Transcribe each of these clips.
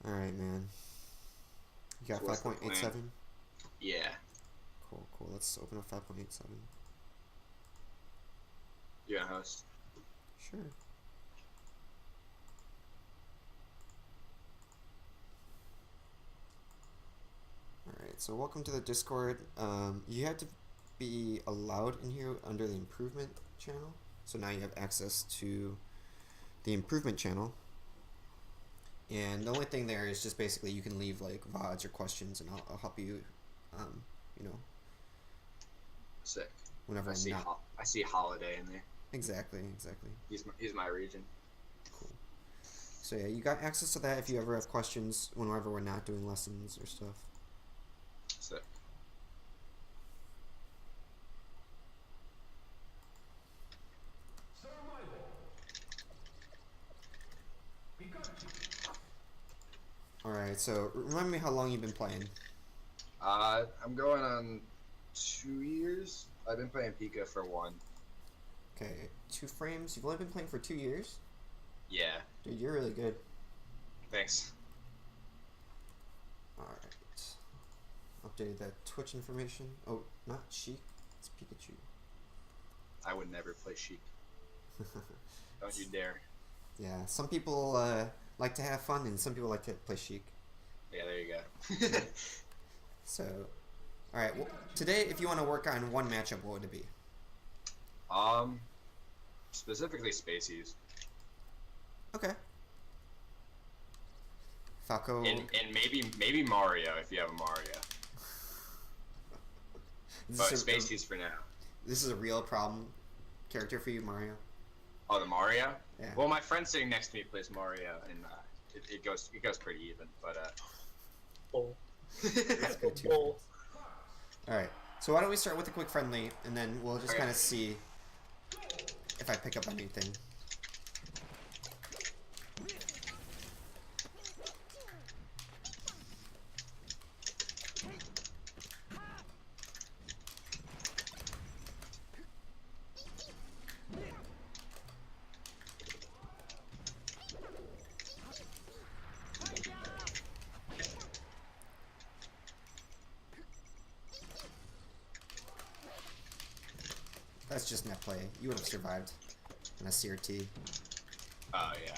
Alright, man. You got So what's the plan? 5.87? Yeah. Cool, cool. Let's open up 5.87. You gonna host? Sure. Alright, so welcome to the Discord. You have to be allowed in here under the improvement channel. So now you have access to the improvement channel. And the only thing there is just basically you can leave like VODs or questions, and I'll help you, you know, Sick. whenever I I'm see. not. I see Holiday in there. Exactly, exactly. He's my region. Cool. So yeah, you got access to that if you ever have questions whenever we're not doing lessons or stuff. Sick. Alright, so remind me how long you've been playing. I'm going on 2 years. I've been playing Pika for one. Okay, 2Framez. You've only been playing for 2 years? Yeah. Dude, you're really good. Thanks. Alright. Updated that Twitch information. Oh, not Sheik. It's Pikachu. I would never play Sheik. Don't you dare. Yeah, some people like to have fun, and some people like to play Sheik. Yeah, there you go. So, alright, well, today, if you want to work on one matchup, what would it be? um, specifically Spaceys. Okay. Falco. And maybe Mario if you have a Mario. But Spaceys for now. This is a real problem character for you, Mario? Oh, the Mario? Yeah. Well, my friend sitting next to me plays Mario, and it goes pretty even. But Bull. That's good too. Bull. Alright, so why don't we start with a quick friendly, and then we'll just Okay. kind of see if I pick up anything. That's just net play. You would have survived in a CRT. oh yeah.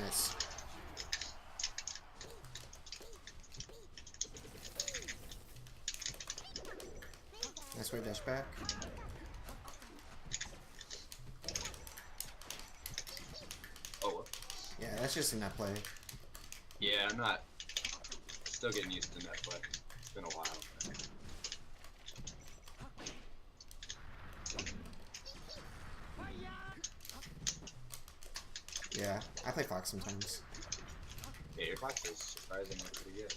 Nice. Nice way dash back. Oh. Yeah, that's just a net play. Yeah, I'm not. Still getting used to net play. It's been a while. Yeah, I play Fox sometimes. Yeah, your box is surprisingly pretty good.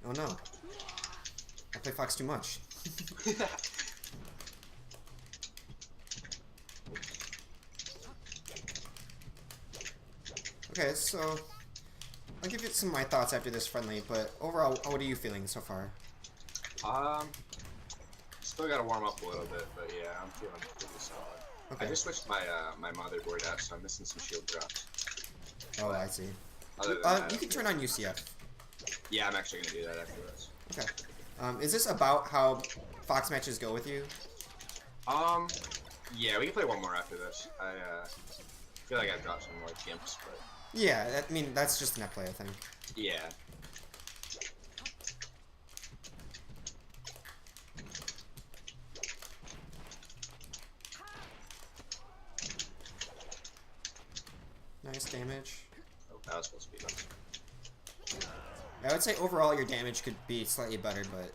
Oh no. I play Fox too much. Okay, so I'll give you some of my thoughts after this friendly, but overall, what are you feeling so far? Still gotta warm up a little bit, but yeah, I'm feeling pretty solid. Okay. I just switched my my motherboard out, so I'm missing some shield drops. Oh, I see. Other than that, You can turn on UCF. Yeah, I'm actually gonna do that after this. Okay. Is this about how Fox matches go with you? Yeah, we can play one more after this. I feel like I've dropped some like gimps, but Yeah, I mean that's just net play, I think. yeah. Nice damage. Oh, that was supposed to be nice. I would say overall your damage could be slightly better, but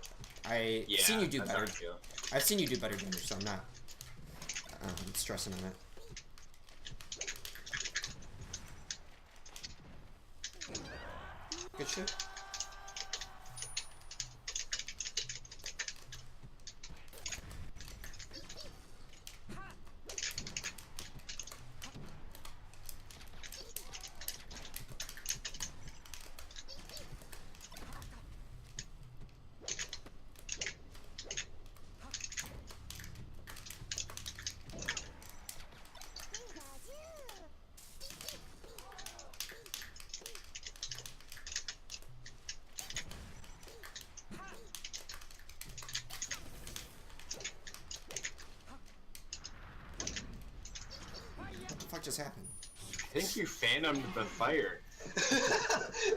I've seen you do that's how better. I feel. I've seen you do better damage, so I'm not stressing on it. Good shit. What the fuck just happened? I think you phantomed the fire.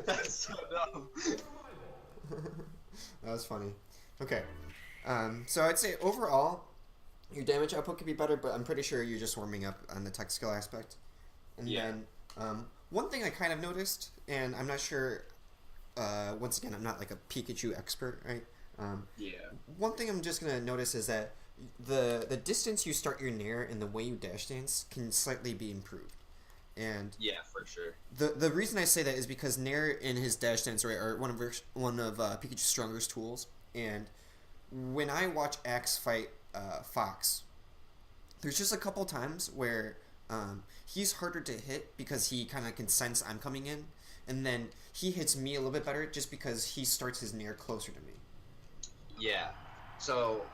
That's so dumb. That was funny. Okay. So I'd say overall, your damage output could be better, but I'm pretty sure you're just warming up on the tech skill aspect. And then one thing I kind of noticed, and I'm not sure. Once again, I'm not like a Pikachu expert, right? Yeah. One thing I'm just gonna notice is that the distance you start your nair and the way you dash dance can slightly be improved. And Yeah, for sure. the reason I say that is because nair and his dash dance are one of Pikachu's strongest tools. And when I watch Axe fight Fox, there's just a couple times where he's harder to hit because he kind of can sense I'm coming in, and then he hits me a little bit better just because he starts his nair closer to me. Yeah. So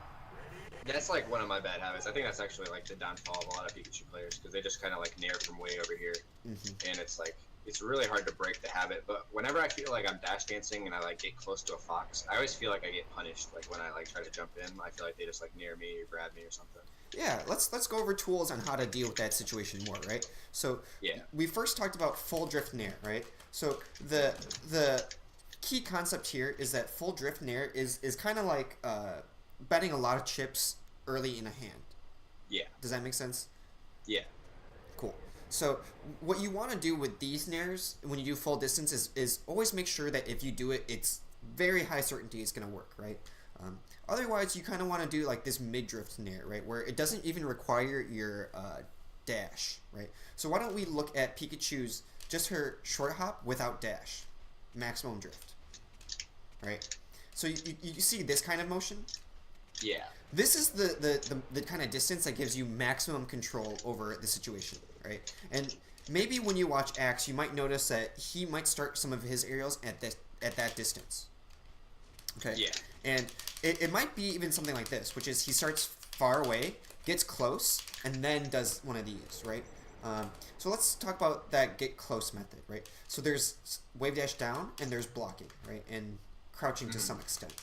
that's like one of my bad habits. I think that's actually like the downfall of a lot of Pikachu players because they just kind of like nair from way over here, and it's like it's really hard to break the habit. But whenever I feel like I'm dash dancing and I like get close to a fox, I always feel like I get punished. Like when I like try to jump in, I feel like they just like nair me or grab me or something. Yeah, let's go over tools on how to deal with that situation more, right? So Yeah. we first talked about full drift nair, right? So the key concept here is that full drift nair is kind of like betting a lot of chips early in a hand. Yeah. Does that make sense? Yeah. Cool. So what you want to do with these nairs when you do full distance is always make sure that if you do it, it's very high certainty it's going to work, right? Otherwise, you kind of want to do like this mid-drift nair, right? Where it doesn't even require your dash, right? So why don't we look at Pikachu's, just her short hop without dash. Maximum drift. Right? So you see this kind of motion? Yeah. This is the kind of distance that gives you maximum control over the situation, right? And maybe when you watch Axe, you might notice that he might start some of his aerials at that distance. Okay? Yeah. And it might be even something like this, which is he starts far away, gets close, and then does one of these, right? So let's talk about that get close method, right? So there's wave dash down, and there's blocking, right? And crouching to some extent.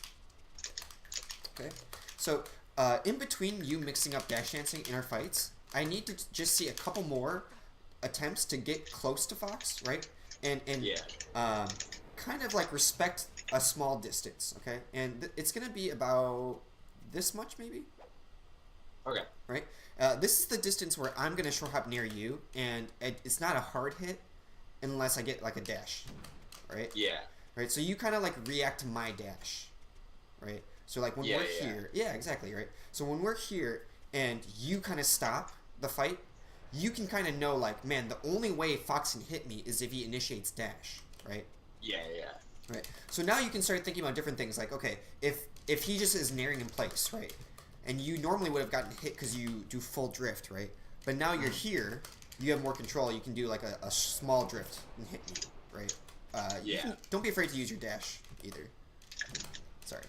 Okay? So in between you mixing up dash dancing in our fights, I need to just see a couple more attempts to get close to Fox, right? And Yeah. kind of like respect a small distance, okay? And it's gonna be about this much, maybe. Okay. Right. This is the distance where I'm gonna short hop near you, and it's not a hard hit unless I get like a dash, right? Yeah. Right. So you kind of like react to my dash, right? So like when we're here, yeah, exactly, right. So when we're here and you kind of stop the fight, you can kind of know like, man, the only way Fox can hit me is if he initiates dash, right? Yeah. Yeah. Right. So now you can start thinking about different things like, okay, if he just is naring in place, right? And you normally would have gotten hit because you do full drift, right? But now you're here, you have more control. You can do like a small drift and hit me, right? Yeah. Don't be afraid to use your dash either. Sorry.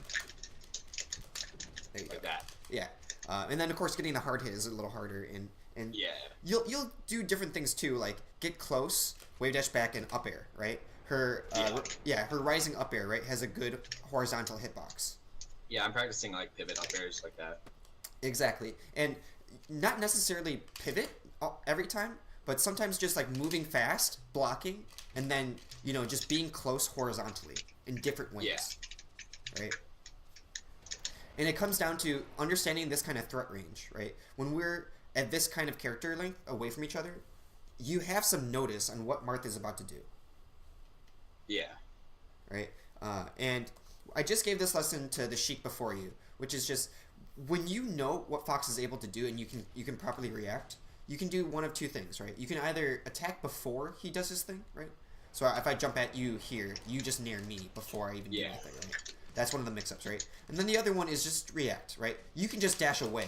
There you Like go. that. Yeah. And then of course getting the hard hit is a little harder, and And Yeah. you'll do different things too, like get close, wave dash back, and up air, right? Her her rising up air, right, has a good horizontal hitbox. Yeah, I'm practicing like pivot up airs like that. Exactly, and not necessarily pivot every time, but sometimes just like moving fast, blocking, and then just being close horizontally in different ways. Yeah. Right. And it comes down to understanding this kind of threat range, right? When we're at this kind of character length away from each other, you have some notice on what Martha's about to do. Yeah. Right? And I just gave this lesson to the Sheik before you, which is just when you know what Fox is able to do and you can properly react, you can do one of two things, right? You can either attack before he does his thing, right? So if I jump at you here, you just nair me before I even do anything, right? That's one of the mix-ups, right? And then the other one is just react, right? You can just dash away,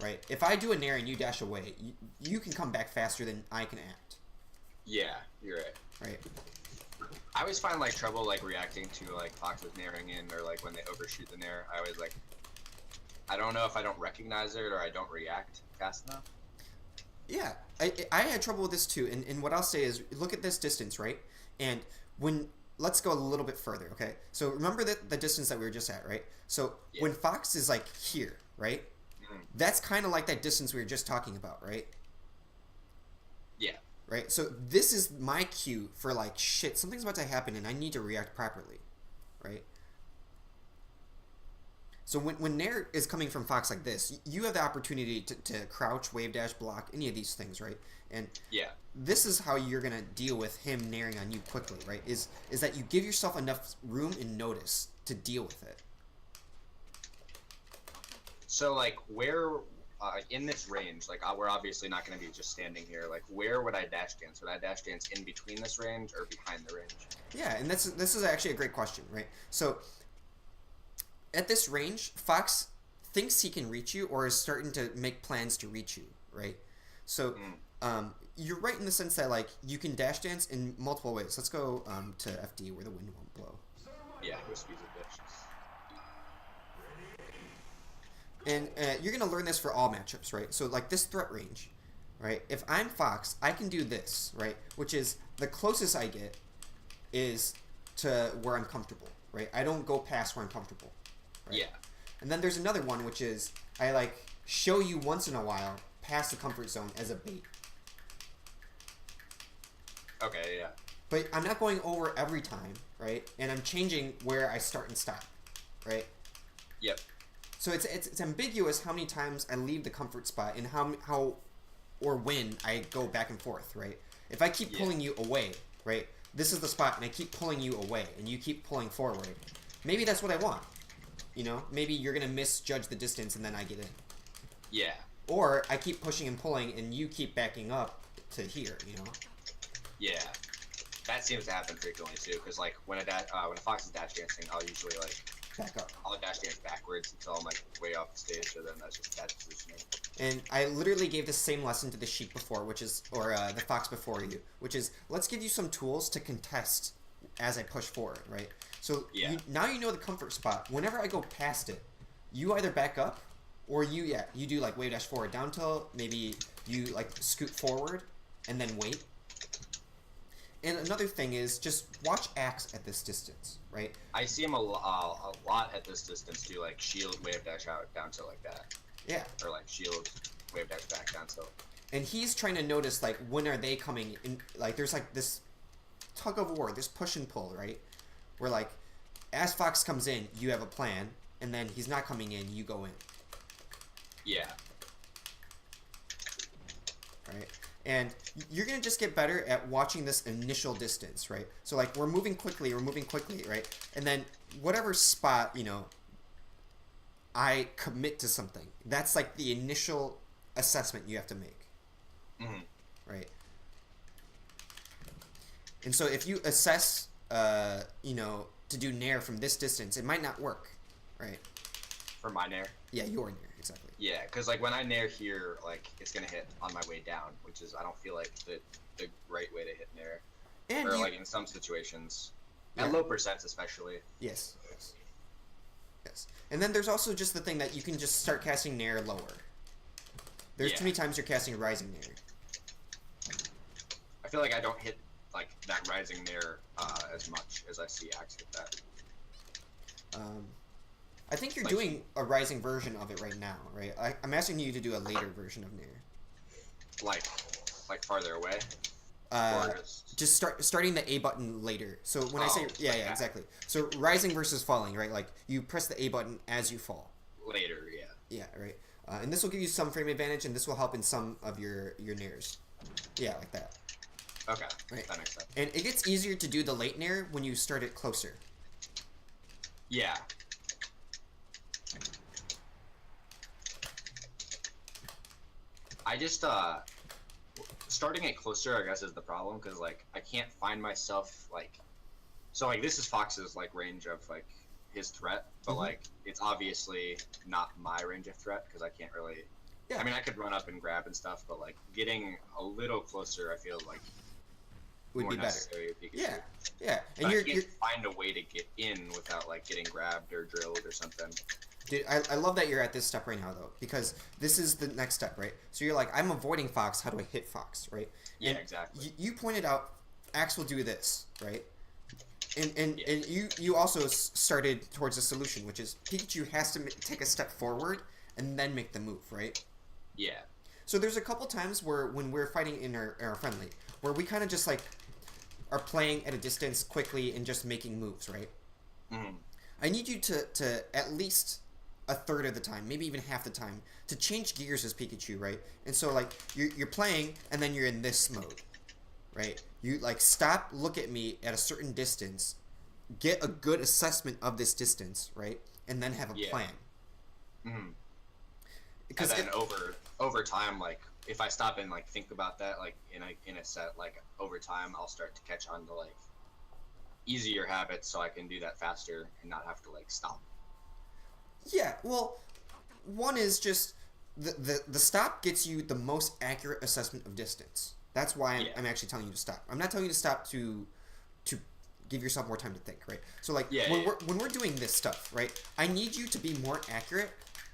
right? If I do a nair and you dash away, you can come back faster than I can act. Yeah, you're right. Right. I always find like trouble like reacting to like Fox's nairing in, or like when they overshoot the nair. I always like, I don't know if I don't recognize it or I don't react fast enough. Yeah, I had trouble with this too, and what I'll say is look at this distance, right? And let's go a little bit further, okay? So remember the distance that we were just at, right? So when Fox is like here, right? Mm-hmm. That's kind of like that distance we were just talking about, right? Yeah. Right? So this is my cue for like, shit, something's about to happen and I need to react properly, right? So when nair is coming from Fox like this, you have the opportunity to crouch, wave dash, block, any of these things, right? And this is how you're going to deal with him nairing on you quickly, right? Is that you give yourself enough room and notice to deal with it. So, like, where, in this range, like, we're obviously not going to be just standing here. Like, where would I dash dance? Would I dash dance in between this range or behind the range? Yeah, and this is actually a great question, right? So at this range, Fox thinks he can reach you or is starting to make plans to reach you, right? So you're right in the sense that like you can dash dance in multiple ways. Let's go to FD where the wind won't blow. Yeah, whiskey's a bitch. And you're going to learn this for all matchups, right? So like this threat range, right? If I'm Fox, I can do this, right? Which is the closest I get is to where I'm comfortable, right? I don't go past where I'm comfortable. Right? Yeah. And then there's another one, which is I like show you once in a while past the comfort zone as a bait. Okay, yeah. But I'm not going over every time, right? And I'm changing where I start and stop, right? Yep. So it's ambiguous how many times I leave the comfort spot and how or when I go back and forth, right? If I keep pulling you away, right? This is the spot, and I keep pulling you away, and you keep pulling forward. Maybe that's what I want. Maybe you're going to misjudge the distance and then I get in. Yeah. Or I keep pushing and pulling and you keep backing up to here, Yeah. That seems to happen frequently too, because like when a Fox is dash dancing, I'll usually like back up. I'll dash dance backwards until I'm like way off the stage, so then that's just bad positioning. And I literally gave the same lesson to the Sheik before, the Fox before you, which is let's give you some tools to contest as I push forward, right? So now you know the comfort spot. Whenever I go past it, you either back up or you do like wave dash forward down tilt. Maybe you like scoot forward and then wait. And another thing is just watch Axe at this distance, right? I see him a lot at this distance do like shield wave dash out down tilt like that. Yeah. Or like shield wave dash back down tilt. And he's trying to notice like when are they coming in? Like there's like this tug of war, this push and pull, right? Where like as Fox comes in, you have a plan, and then he's not coming in, you go in. Yeah. Right? And you're going to just get better at watching this initial distance, right? So like we're moving quickly, right? And then whatever spot, I commit to something. That's like the initial assessment you have to make. Mm-hmm. Right? And so if you assess, to do nair from this distance, it might not work, right? For my nair? Yeah, your nair, exactly. Yeah, because like when I nair here, like it's gonna hit on my way down, which is I don't feel like the right way to hit nair. And or like in some situations, at low percents especially. Yes. And then there's also just the thing that you can just start casting nair lower. There's too many times you're casting a Rising Nair. I feel like I don't hit like that Rising Nair as much as I see Axe hit that. I think you're doing a Rising version of it right now, right? I'm asking you to do a later version of Nair. Like farther away? Just starting the A button later. So when I say exactly. So rising versus falling, right? Like you press the A button as you fall. Later, yeah. Yeah, right. And this will give you some frame advantage, and this will help in some of your Nairs. Yeah, like that. Okay, right. That makes sense. And it gets easier to do the late Nair when you start it closer. Yeah. I just starting it closer, I guess, is the problem because like I can't find myself like, so like this is Fox's like range of like his threat, but like it's obviously not my range of threat because I can't really. Yeah. I mean, I could run up and grab and stuff, but like getting a little closer, I feel like would be better. Yeah, yeah. And I can't find a way to get in without like getting grabbed or drilled or something. Dude, I love that you're at this step right now, though, because this is the next step, right? So you're like, I'm avoiding Fox, how do I hit Fox, right? Yeah, and exactly. You pointed out, Axe will do this, right? And you also started towards a solution, which is Pikachu has to take a step forward and then make the move, right? Yeah. So there's a couple times where when we're fighting in our friendly, where we kind of just like are playing at a distance quickly and just making moves, right? Mm-hmm. I need you to at least a third of the time, maybe even half the time, to change gears as Pikachu, right? And so like you're playing and then you're in this mode, right? You like stop, look at me at a certain distance, get a good assessment of this distance, right? And then have a plan. Mm-hmm. Because then over time, like if I stop and like think about that, like in a set, like over time, I'll start to catch on to like easier habits, so I can do that faster and not have to like stop. Yeah, well, one is just the stop gets you the most accurate assessment of distance. That's why I'm actually telling you to stop. I'm not telling you to stop to give yourself more time to think, right? So like when we're doing this stuff, right? I need you to be more accurate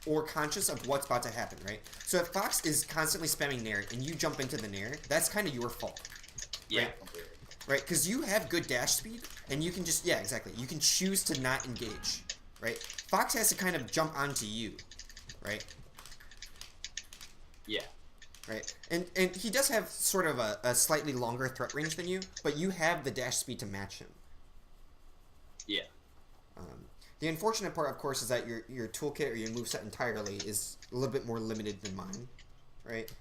or conscious of what's about to happen, right? So if Fox is constantly spamming Nair and you jump into the Nair, that's kind of your fault. Yeah, right? completely. Right? Because you have good dash speed, and you can just exactly. You can choose to not engage, right? Fox has to kind of jump onto you, right? Yeah. Right? And he does have sort of a slightly longer threat range than you, but you have the dash speed to match him. Yeah. The unfortunate part, of course, is that your toolkit or your moveset entirely is a little bit more limited than mine, right?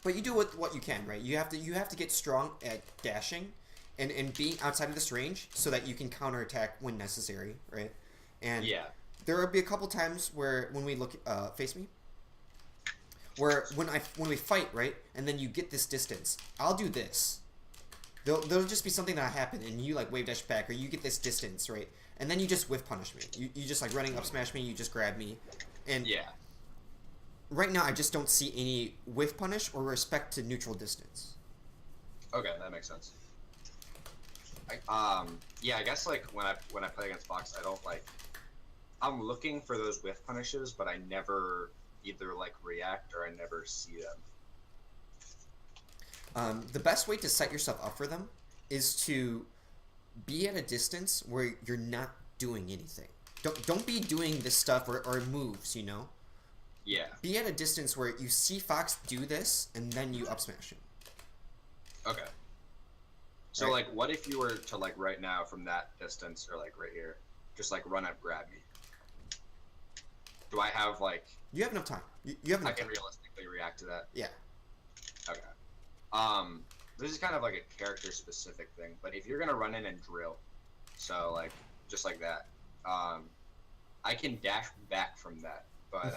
But you do what you can, right? You have to get strong at dashing and being outside of this range so that you can counterattack when necessary, right? And there will be a couple times where when we look face me, where when we fight, right, and then you get this distance, I'll do this. There'll just be something that'll happen, and you like wave dash back, or you get this distance, right, and then you just whiff punish me. You just like running up smash me, you just grab me, and right now I just don't see any whiff punish or respect to neutral distance. Okay, that makes sense. I guess like when I play against Fox, I don't like. I'm looking for those whiff punishes, but I never either like react or I never see them. The best way to set yourself up for them is to be at a distance where you're not doing anything. Don't be doing this stuff or moves, you know? Yeah. Be at a distance where you see Fox do this and then you up smash him. Okay. So like what if you were to like right now from that distance or like right here, just like run up, grab me? Do I have like... You have enough time. You have enough time. I can realistically react to that? Yeah. Okay. This is kind of like a character specific thing, but if you're gonna run in and drill, so like just like that, I can dash back from that, but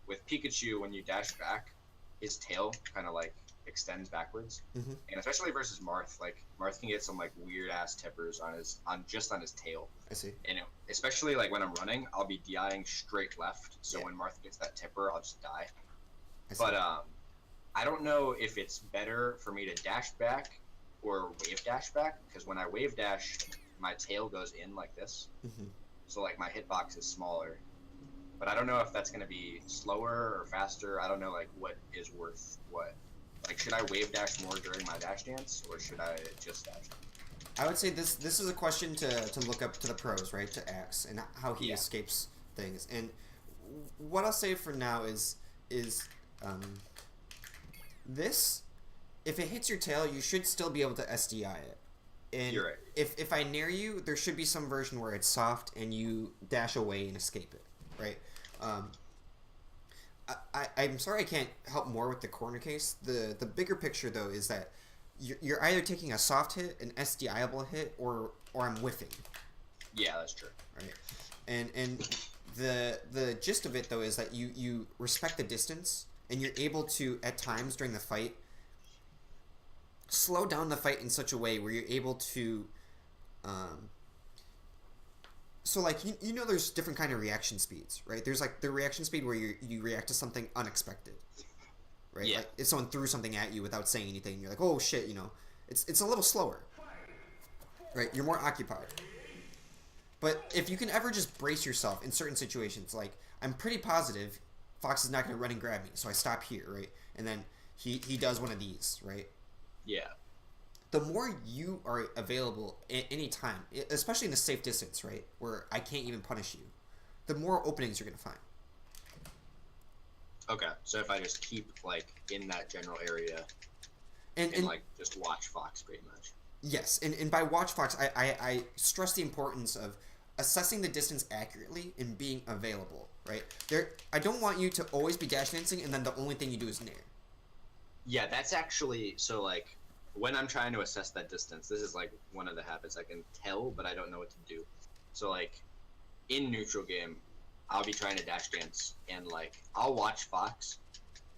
with Pikachu, when you dash back, his tail kind of like extends backwards, and especially versus Marth, like Marth can get some like weird ass tippers on his tail. I see. And especially like when I'm running, I'll be DIing straight left, so when Marth gets that tipper, I'll just die. But I don't know if it's better for me to dash back or wave dash back, because when I wave dash, my tail goes in like this. So like my hitbox is smaller. but I don't know if that's gonna be slower or faster. I don't know like what is worth what. Like, should I wave dash more during my dash dance, or should I just dash? I would say this is a question to look up to the pros, right? To Axe and how he escapes things. And what I'll say for now is this. If it hits your tail, you should still be able to SDI it. And You're right. if I nair you, there should be some version where it's soft and you dash away and escape it, right? I'm sorry I can't help more with the corner case. The bigger picture, though, is that you're either taking a soft hit, an SDIable hit, or I'm whiffing. Yeah, that's true. Right. And the gist of it, though, is that you respect the distance, and you're able to, at times during the fight, slow down the fight in such a way where you're able to so like you know there's different kind of reaction speeds, right? There's like the reaction speed where you react to something unexpected, right? Yeah. Like if someone threw something at you without saying anything, you're like, oh shit, you know. It's a little slower, right? You're more occupied. But if you can ever just brace yourself in certain situations, like I'm pretty positive Fox is not going to run and grab me, so I stop here, right? And then he does one of these, right? Yeah. The more you are available at any time, especially in a safe distance, right, where I can't even punish you, the more openings you're going to find. Okay, so if I just keep like in that general area And like just watch Fox pretty much. Yes, and by watch Fox, I stress the importance of assessing the distance accurately and being available, right? I don't want you to always be dash dancing and then the only thing you do is nair. Yeah, that's actually so like when I'm trying to assess that distance, this is like one of the habits I can tell, but I don't know what to do. So like in neutral game, I'll be trying to dash dance and like I'll watch Fox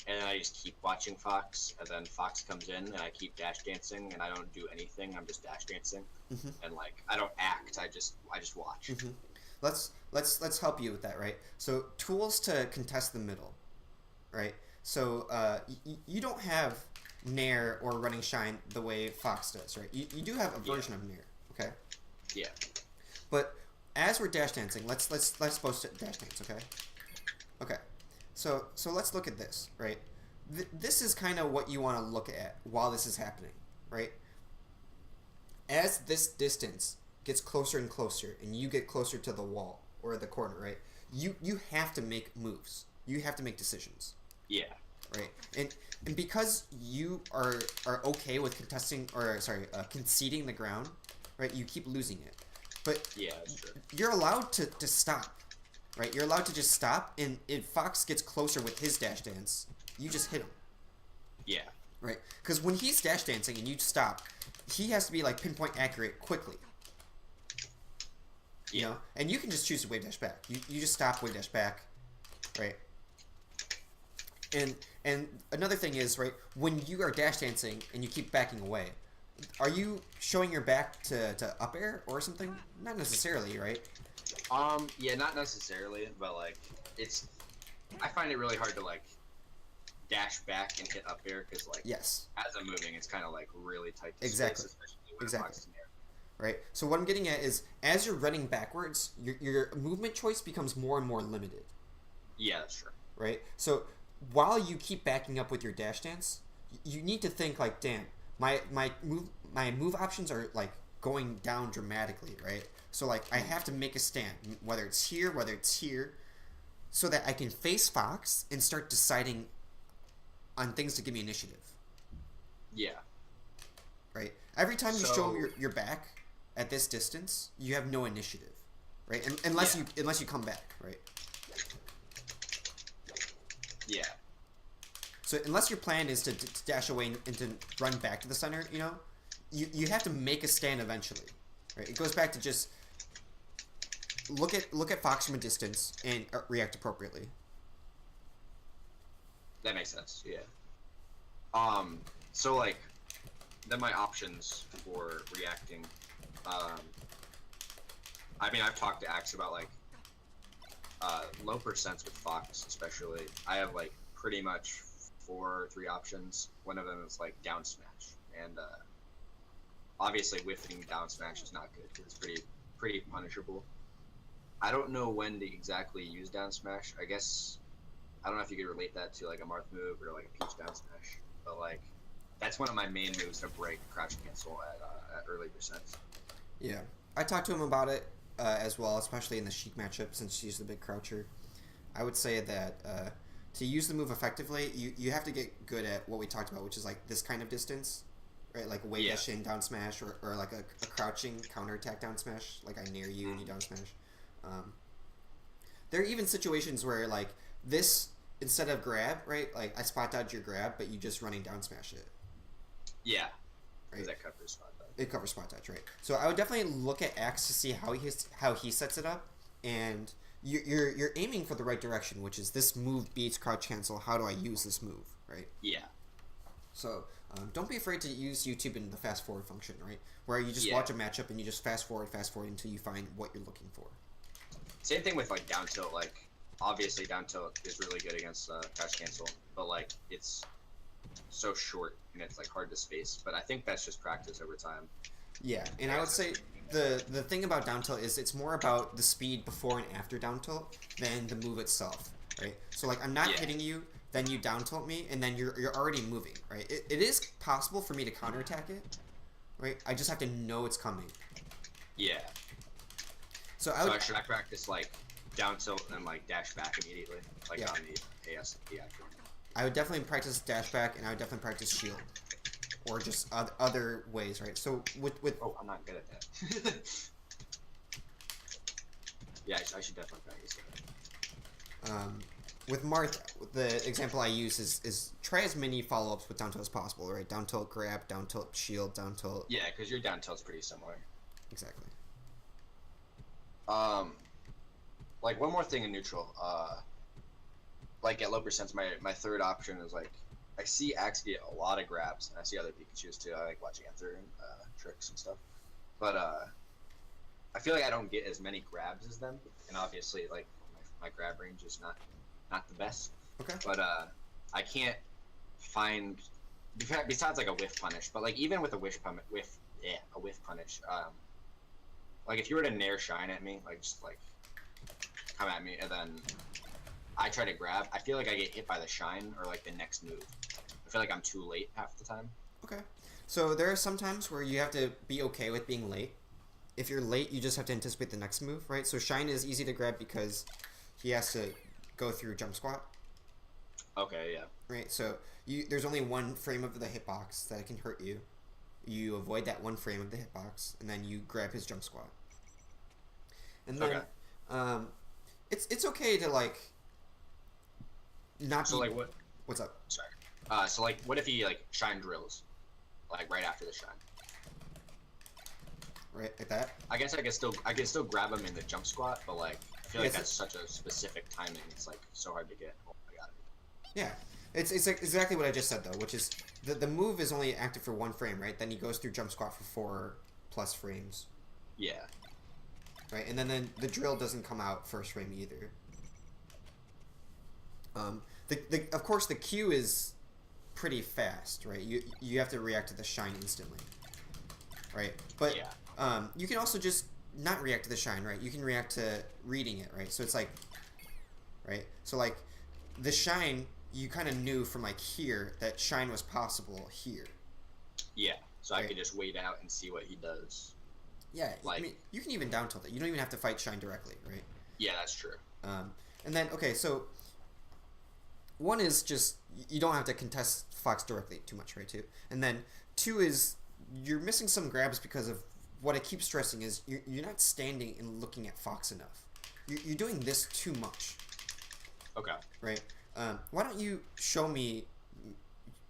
and then I just keep watching Fox and then Fox comes in and I keep dash dancing and I don't do anything. I'm just dash dancing. Mm-hmm. And like I don't act, I just watch. Mm-hmm. Let's help you with that, right? So tools to contest the middle, right? So you don't have nair or running shine the way Fox does, right? You do have a version of nair, okay? Yeah. But as we're dash dancing, let's suppose to dash dance, okay? Okay. So let's look at this, right? This is kind of what you want to look at while this is happening, right? As this distance gets closer and closer, and you get closer to the wall or the corner, right? You have to make moves. You have to make decisions. Yeah. Right. And because you are okay with conceding the ground, right? You keep losing it. But yeah, that's true. You're allowed to stop, right? You're allowed to just stop, and if Fox gets closer with his dash dance, you just hit him. Yeah. Right? Because when he's dash dancing and you stop, he has to be like pinpoint accurate quickly. You know? And you can just choose to wave dash back. You just stop, wave dash back, right? And another thing is, right, when you are dash dancing and you keep backing away, are you showing your back to up air or something? Not necessarily, right? Yeah, not necessarily, but like I find it really hard to like dash back and hit up air because like yes, as I'm moving, it's kind of like really tight. To exactly. Space, especially when Exactly. Right. So what I'm getting at is, as you're running backwards, your movement choice becomes more and more limited. Yeah, that's true. Right. So while you keep backing up with your dash dance, you need to think like, damn, my move options are like going down dramatically, right? So like I have to make a stand, whether it's here, so that I can face Fox and start deciding on things to give me initiative. Yeah. Right. Every time you show your back at this distance, you have no initiative, right? Unless you come back, right? Yeah. So unless your plan is to dash away and to run back to the center, you know, you have to make a stand eventually, right? It goes back to just look at Fox from a distance and react appropriately. That makes sense. Yeah. So like, then my options for reacting. I mean, I've talked to Axe about like low percents with Fox, especially. I have like pretty much 4 or 3 options. One of them is like down smash, and obviously whiffing down smash is not good because it's pretty punishable. I don't know when to exactly use down smash. I guess I don't know if you could relate that to like a Marth move or like a Peach down smash, but like that's one of my main moves to break crouch cancel at early percents. Yeah, I talked to him about it as well, especially in the Sheik matchup since she's the big croucher. I would say that to use the move effectively, you have to get good at what we talked about, which is like this kind of distance, right? Like a wave dashing down smash or like a crouching counterattack down smash, like I near you and you down smash. There are even situations where like this instead of grab, right? Like I spot dodge your grab, but you just running down smash it. Yeah. Right. That covers spot dodge. It covers spot dodge, right? So I would definitely look at X to see how he sets it up, and you're aiming for the right direction, which is this move beats crouch cancel. How do I use this move, right? Yeah. So don't be afraid to use YouTube in the fast forward function, right? Where you just watch a matchup and you just fast forward until you find what you're looking for. Same thing with like down tilt. Like obviously down tilt is really good against crouch cancel, but like it's so short and it's like hard to space. But I think that's just practice over time. Yeah, and I would say the thing about down tilt is it's more about the speed before and after down tilt than the move itself, right? So like I'm not hitting you, then you down tilt me, and then you're already moving, right? It is possible for me to counterattack it, right? I just have to know it's coming. Yeah. So should I practice like down tilt and like dash back immediately, like on the ASP action? I would definitely practice dash back, and I would definitely practice shield, or just other ways, right? So with oh, I'm not good at that. Yeah, I should definitely practice that. With Marth, the example I use is try as many follow-ups with down tilt as possible, right? Down tilt grab, down tilt shield, down tilt. Yeah, because your down tilt's pretty similar. Exactly. Like one more thing in neutral. Like at low percents, my third option is like I see Axe get a lot of grabs, and I see other Pikachu's too. I like watching Ether and tricks and stuff, but I feel like I don't get as many grabs as them, and obviously like my grab range is not the best. Okay. But I can't find besides like a whiff punish, but like even with a whiff punish, like if you were to nair shine at me, like just like come at me and then I try to grab, I feel like I get hit by the shine or like the next move. I feel like I'm too late half the time. Okay. So there are some times where you have to be okay with being late. If you're late, you just have to anticipate the next move, right? So shine is easy to grab because he has to go through jump squat. Okay, yeah. Right, so there's only one frame of the hitbox that can hurt you. You avoid that one frame of the hitbox, and then you grab his jump squat. And then, it's okay to like not. So like what? What's up? Sorry. So like, what if he like shine drills, like right after the shine? Right, like that. I guess I can still grab him in the jump squat, but like I feel like that's such a specific timing. It's like so hard to get. Oh my god. Yeah, it's exactly what I just said though, which is the move is only active for one frame, right? Then he goes through jump squat for 4+ frames. Yeah. Right, and then the drill doesn't come out first frame either. Of course the Q is pretty fast, right? You have to react to the shine instantly, right? But you can also just not react to the shine, right? You can react to reading it, right? So it's like, right? So like the shine, you kind of knew from like here that shine was possible here. Yeah. So I could just wait out and see what he does. Yeah, like, I mean, you can even down tilt it. You don't even have to fight shine directly, right? Yeah, that's true. And then, okay, so one is just you don't have to contest Fox directly too much, right? Too, and then two is you're missing some grabs because of what I keep stressing is you're not standing and looking at Fox enough. You're doing this too much. Okay. Right. Why don't you show me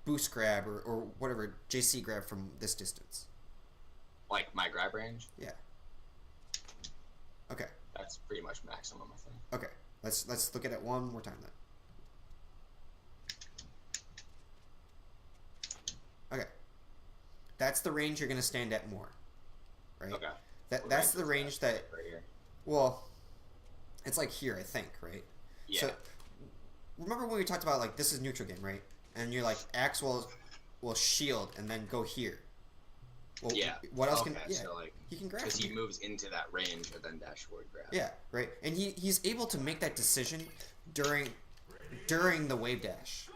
boost grab or whatever JC grab from this distance? Like my grab range? Yeah. Okay. That's pretty much maximum, I think. Okay. Let's look at it one more time then. Okay. That's the range you're gonna stand at more. Right? Okay. That's the range that right here. Well, it's like here, I think, right? Yeah. So remember when we talked about like this is neutral game, right? And you're like Axe will shield and then go here. Well, Yeah. what else okay, can? Yeah, so like he can grab. because he from moves into that range and then dash forward grab. Yeah, right. And he's able to make that decision during the wave dash.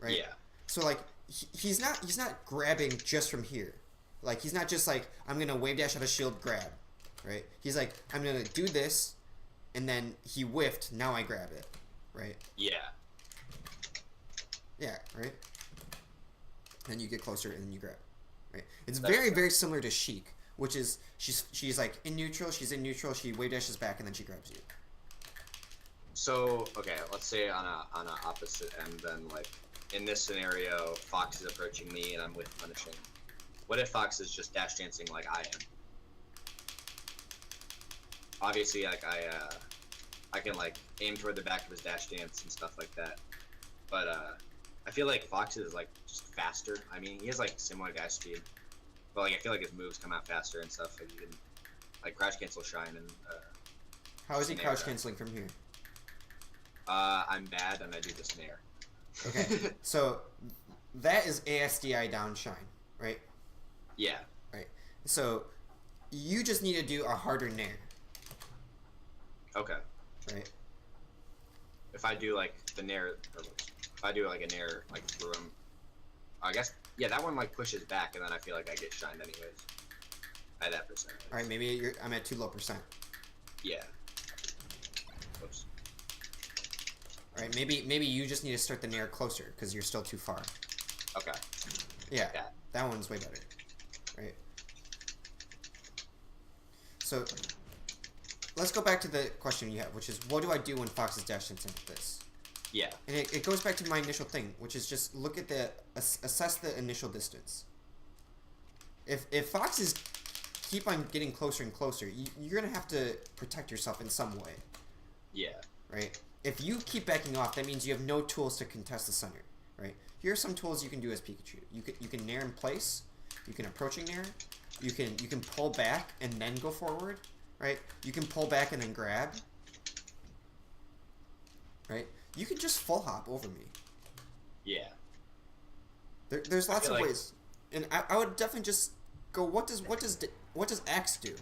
Right. Yeah. So like he's not grabbing just from here. Like he's not just like I'm gonna wave dash out of shield grab, right? He's like I'm gonna do this, and then he whiffed. Now I grab it, right? Yeah. Yeah, right. Then you get closer and then you grab, right? It's That's very right. very similar to Sheik, which is she's like in neutral. She's in neutral. She wave dashes back and then she grabs you. So okay, let's say on a opposite end, then like in this scenario, Fox is approaching me and I'm with punishing. What if Fox is just dash dancing like I am? Obviously, like I can like aim toward the back of his dash dance and stuff like that. But I feel like Fox is like just faster. I mean, he has like similar dash speed, but like I feel like his moves come out faster and stuff. Like you can like crouch cancel shine and. How is he snare crouch that. canceling from here? I'm bad and I do the snare. Okay, so that is ASDI down shine, right? Yeah. Right. So you just need to do a harder nair, Okay. right? If I do like the nair, or if I do like a nair like through him, I guess yeah, that one like pushes back and then I feel like I get shined anyways. At that percentage. All right, maybe I'm at too low percent. Yeah. Whoops. All right, maybe you just need to start the nair closer because you're still too far. Okay. Yeah, Yeah. that one's way better, right? So let's go back to the question you have, which is what do I do when Fox is dash dancing like this? Yeah. And it goes back to my initial thing, which is just look at assess the initial distance. If Fox is keep on getting closer and closer, you're gonna have to protect yourself in some way, Yeah. right? If you keep backing off, that means you have no tools to contest the center, right? Here are some tools you can do as Pikachu. You can nair in place, you can approaching nair, you can pull back and then go forward, right? You can pull back and then grab, right? You can just full hop over me. Yeah. There's lots of like- ways, and I would definitely just go. What does Axe do?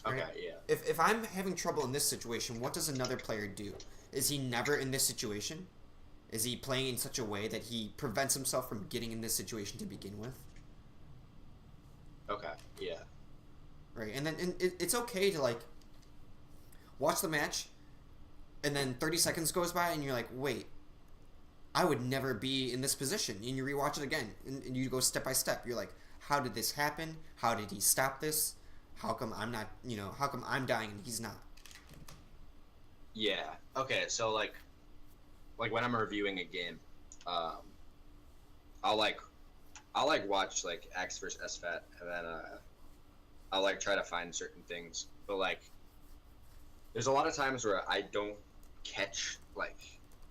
Okay. Right. Yeah. If I'm having trouble in this situation, what does another player do? Is he never in this situation? Is he playing in such a way that he prevents himself from getting in this situation to begin with? Okay. Yeah. Right, and it's okay to like watch the match, and then 30 seconds goes by, and you're like, wait, I would never be in this position. And you rewatch it again, and you go step by step. You're like, how did this happen? How did he stop this? How come I'm not, how come I'm dying and he's not? Yeah. Okay. So like when I'm reviewing a game, I'll watch like Axe vs SFAT, and then I'll like try to find certain things. But like, there's a lot of times where I don't catch like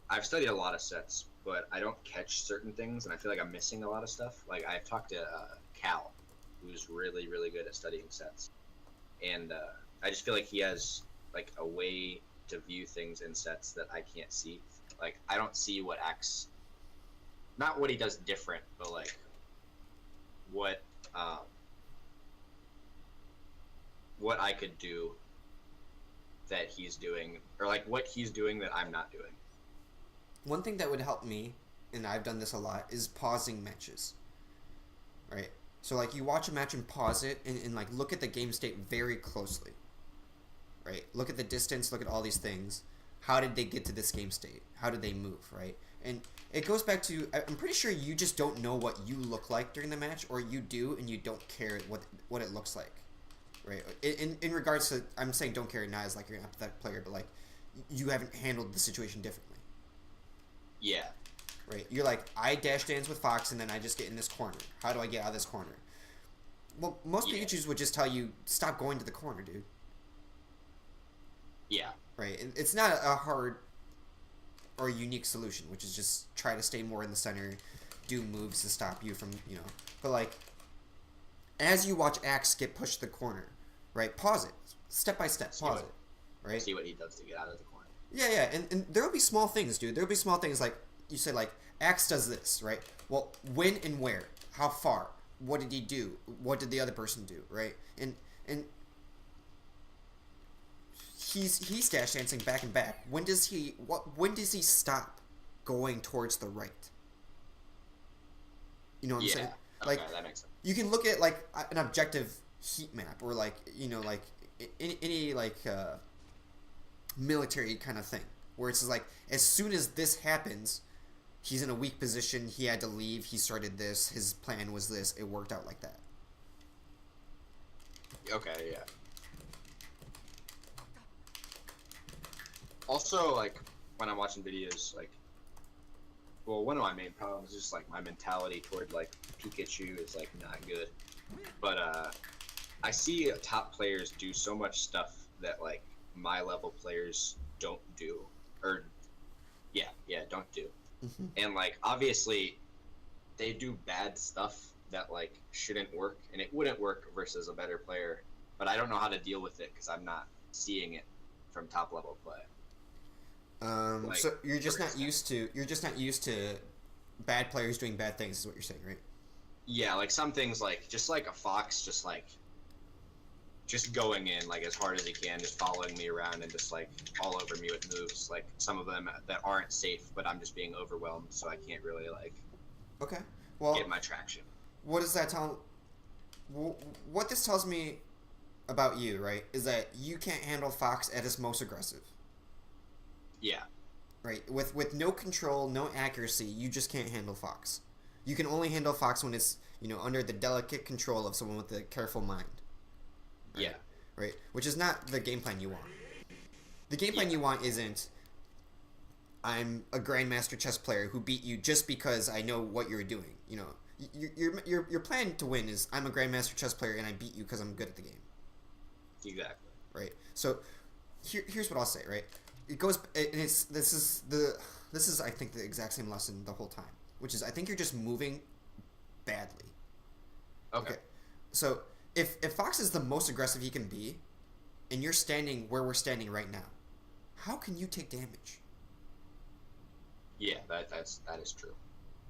I've studied a lot of sets, but I don't catch certain things, and I feel like I'm missing a lot of stuff. Like I've talked to Cal, who's really really good at studying sets, and I just feel like he has like a way to view things in sets that I can't see. Like I don't see what Axe, not what he does different, but like what I could do that he's doing, or like what he's doing that I'm not doing. One thing that would help me, and I've done this a lot, is pausing matches. Right? So like you watch a match and pause it and like look at the game state very closely. Right? Look at the distance, look at all these things. How did they get to this game state? How did they move, right? And it goes back to, I'm pretty sure you just don't know what you look like during the match, or you do and you don't care what it looks like. Right? In regards to, I'm saying don't care not as like you're an apathetic player, but like you haven't handled the situation differently. Yeah. Right? You're like, I dash dance with Fox and then I just get in this corner. How do I get out of this corner? Well, most Yeah. Pikachus would just tell you, stop going to the corner, dude. Yeah. Right? And it's not a hard or unique solution, which is just try to stay more in the center, do moves to stop you from, But like, as you watch Axe get pushed to the corner, right? Pause it. Step by step. Pause it. Right? See what he does to get out of the corner. Yeah, and there will be small things, dude. There will be small things like you say like X does this, right? Well, when and where? How far? What did he do? What did the other person do, right? And he's dash dancing back and back. When does he stop going towards the right? You know what I'm saying? Okay, Like, that makes sense. you can look at like an objective heat map or like like any like military kind of thing where it's like as soon as this happens, he's in a weak position. He had to leave. He started this. His plan was this. It worked out like that. Okay, yeah. Also, like, when I'm watching videos, like, well, one of my main problems is just, like, my mentality toward, like, Pikachu is, like, not good. But, I see top players do so much stuff that, like, my level players don't do. Or, don't do. Mm-hmm. And, like, obviously, they do bad stuff that, like, shouldn't work, and it wouldn't work versus a better player. But I don't know how to deal with it because I'm not seeing it from top level play. Like, So you're just not used to bad players doing bad things, is what you're saying, right? Yeah, like some things, like just like a fox, just going in like as hard as he can, just following me around and just like all over me with moves. Like some of them that aren't safe, but I'm just being overwhelmed, so I can't really like. Okay. Well, get my traction. What does that tell? What this tells me about you, right, is that you can't handle Fox at his most aggressive. Yeah. Right. With no control, no accuracy, you just can't handle Fox. You can only handle Fox when it's under the delicate control of someone with a careful mind. Right? Yeah. Right. Which is not the game plan you want. The game plan you want isn't, I'm a grandmaster chess player who beat you just because I know what you're doing. Your plan to win is, I'm a grandmaster chess player and I beat you because I'm good at the game. Exactly. Right. So here's what I'll say. Right. It goes, and this is I think the exact same lesson the whole time, which is I think you're just moving badly. Okay. So if Fox is the most aggressive he can be, and you're standing where we're standing right now, how can you take damage? Yeah, that is true.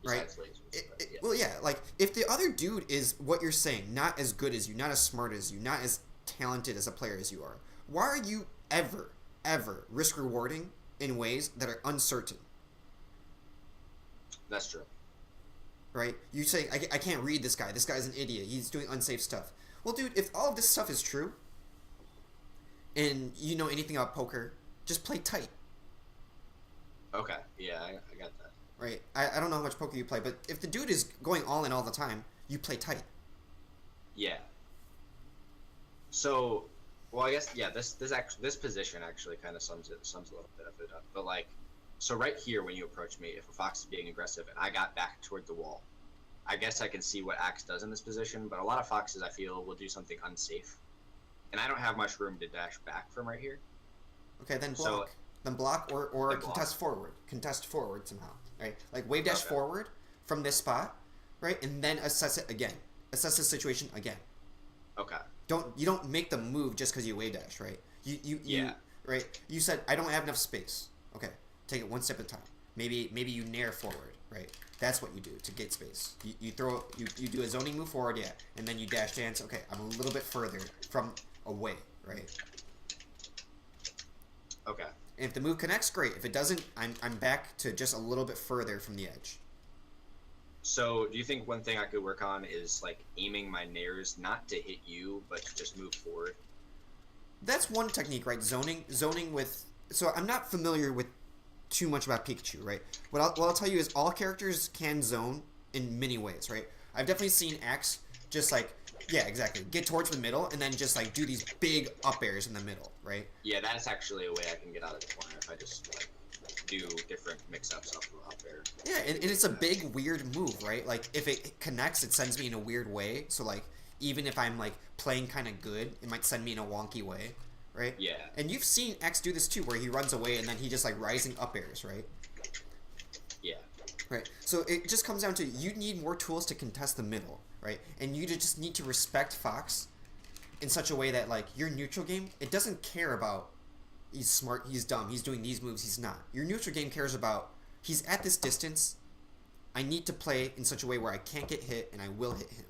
Right. Besides lasers, Well, yeah. Like if the other dude is what you're saying, not as good as you, not as smart as you, not as talented as a player as you are, why are you ever risk rewarding in ways that are uncertain? That's true. Right? You say, I can't read this guy. This guy's an idiot. He's doing unsafe stuff. Well, dude, if all of this stuff is true, and you know anything about poker, just play tight. Okay. Yeah, I got that. Right? I don't know how much poker you play, but if the dude is going all in all the time, you play tight. Yeah. So, well, I guess this position actually kind of sums a little bit of it up. But like, so right here when you approach me, if a fox is being aggressive and I got back toward the wall, I guess I can see what Axe does in this position. But a lot of foxes, I feel, will do something unsafe, and I don't have much room to dash back from right here. Okay, then block. Then block or then contest forward. Contest forward somehow. Right? Like wave dash forward from this spot, right, and then assess it again. Assess the situation again. Okay. You don't make the move just because you wave dash, right? You right? You said I don't have enough space. Okay, take it one step at a time. Maybe you nair forward, right? That's what you do to get space. You do a zoning move forward, yeah, and then you dash dance. Okay, I'm a little bit further from away, right? Okay. And if the move connects, great. If it doesn't, I'm back to just a little bit further from the edge. So, do you think one thing I could work on is like aiming my nairs not to hit you, but to just move forward? That's one technique, right? Zoning with. So I'm not familiar with too much about Pikachu, right? What I'll tell you is all characters can zone in many ways, right? I've definitely seen Axe just like, yeah, exactly, get towards the middle and then just like do these big up airs in the middle, right? Yeah, that's actually a way I can get out of the corner if I just like do different mix-ups up there. Yeah, and it's a big weird move, right? Like if it connects, it sends me in a weird way. So like even if I'm like playing kind of good, it might send me in a wonky way, right? Yeah. And you've seen X do this too, where he runs away and then he just like rising up airs, right? Yeah. Right. So it just comes down to you need more tools to contest the middle, right? And you just need to respect Fox in such a way that like your neutral game, it doesn't care about he's smart, he's dumb, he's doing these moves, he's not. Your neutral game cares about he's at this distance. I need to play in such a way where I can't get hit and I will hit him.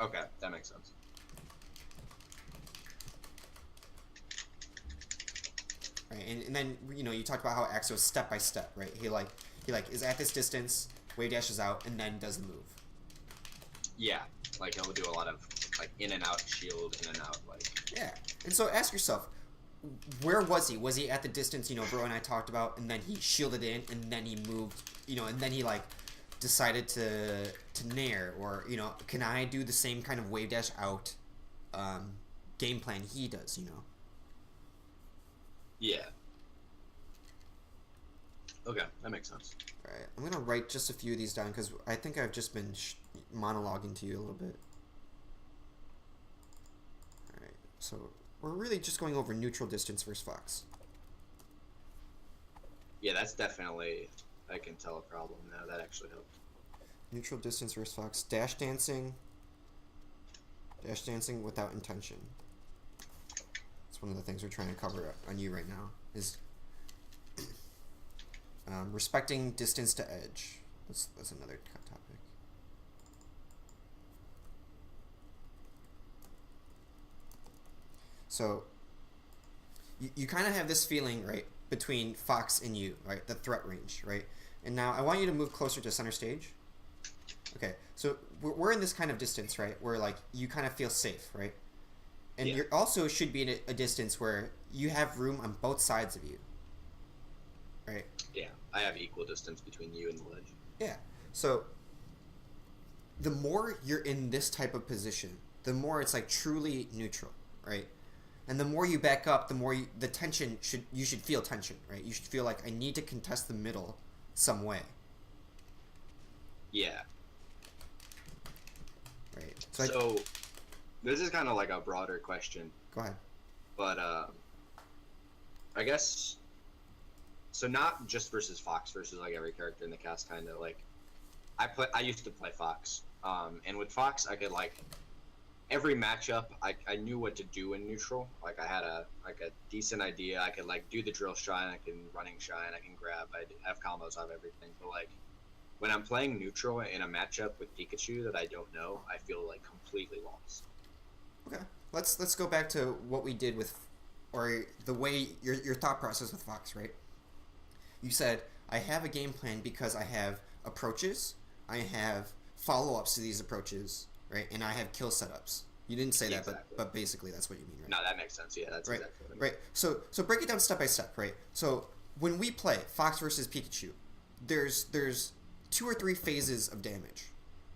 Okay, that makes sense. Right, and then you talked about how Axo's step by step, right? He is at this distance, wave dashes out, and then does the move. Yeah, like he'll do a lot of like in and out shield, in and out like. Yeah, and so ask yourself, where was he? Was he at the distance Bro and I talked about, and then he shielded in, and then he moved, and then he like decided to nair, or can I do the same kind of wave dash out game plan he does? Yeah. Okay, that makes sense. All right, I'm gonna write just a few of these down because I think I've just been monologuing to you a little bit. All right, so we're really just going over neutral distance versus Fox. Yeah, that's definitely, I can tell, a problem now. That actually helped. Neutral distance versus Fox. Dash dancing without intention. That's one of the things we're trying to cover on you right now, is respecting distance to edge. That's another topic. So you kind of have this feeling, right, between Fox and you, right, the threat range, right? And now I want you to move closer to center stage. Okay, so we're in this kind of distance, right, where like you kind of feel safe, right? And you also should be in a distance where you have room on both sides of you, right? Yeah, I have equal distance between you and the ledge. Yeah, so the more you're in this type of position, the more it's like truly neutral, right? And the more you back up, the more the tension you should feel tension, right? You should feel like I need to contest the middle some way. Yeah. Right. So this is kind of like a broader question. Go ahead. But I guess so. Not just versus Fox versus like every character in the cast. Kind of like I used to play Fox. And with Fox, I could like every matchup. I knew what to do in neutral. Like I had a decent idea. I could like do the drill shine. I can running shine. I can grab. I have combos. I have everything. But like when I'm playing neutral in a matchup with Pikachu that I don't know, I feel like completely lost. Okay, let's go back to what we did with, or the way your thought process with Fox, right? You said I have a game plan because I have approaches, I have follow-ups to these approaches, right, and I have kill setups. You didn't say that, but basically that's what you mean, right? No, that makes sense. Yeah, that's right. Exactly what I mean. Right. So break it down step by step, right? So when we play Fox versus Pikachu, there's 2 or 3 phases of damage.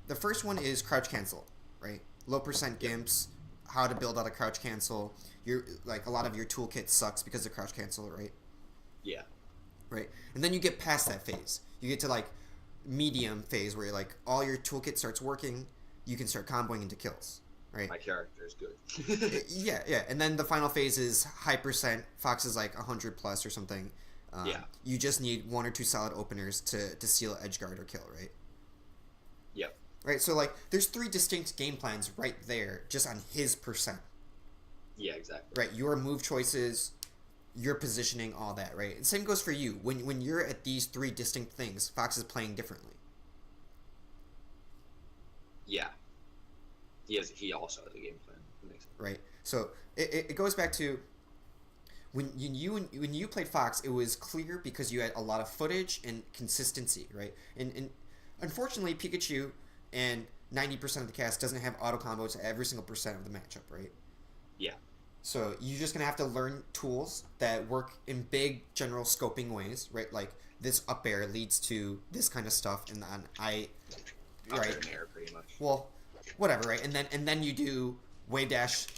The first one is crouch cancel, right? Low percent gimps, how to build out a crouch cancel. A lot of your toolkit sucks because of crouch cancel, right? Yeah. Right. And then you get past that phase. You get to like medium phase where like all your toolkit starts working. You can start comboing into kills, right? My character is good. yeah. And then the final phase is high percent. Fox is like 100 plus or something. You just need 1 or 2 solid openers to seal edge guard or kill, right? Yep. Right, so like there's 3 distinct game plans right there just on his percent. Yeah, exactly. Right, your move choices, your positioning, all that, right? And same goes for you. When you're at these 3 distinct things, Fox is playing differently. Yeah. He also has a game plan. That makes sense. Right. So it goes back to when you played Fox, it was clear because you had a lot of footage and consistency, right? And unfortunately, Pikachu and 90% of the cast doesn't have auto combos every single percent of the matchup, right? Yeah. So you're just gonna have to learn tools that work in big general scoping ways, right? Like this up air leads to this kind of stuff, and then right, air pretty much. Well, whatever, right? And then you do wave dash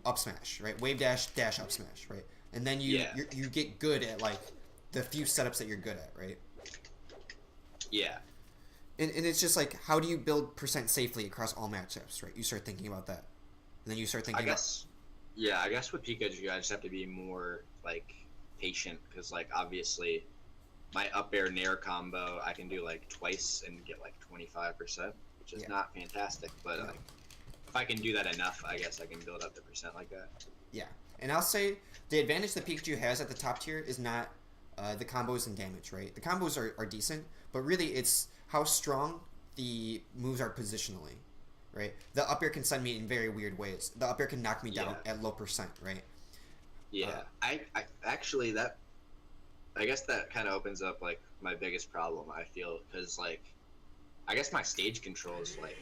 up smash, right? Wave dash up smash, right? And then you get good at like the few setups that you're good at, right? Yeah. And it's just like, how do you build percent safely across all matchups, right? You start thinking about that, and then you start thinking. I guess with Pikachu, I just have to be more like patient because like obviously, my up air nair combo I can do like twice and get like 25%, which is not fantastic, but like, if I can do that enough, I guess I can build up the percent like that. Yeah, and I'll say the advantage that Pikachu has at the top tier is not the combos and damage, right? The combos are decent, but really it's how strong the moves are positionally, right? The up air can send me in very weird ways. The up air can knock me down at low percent, right? Yeah, I actually that I guess that kind of opens up like my biggest problem. I feel because like I guess my stage control is like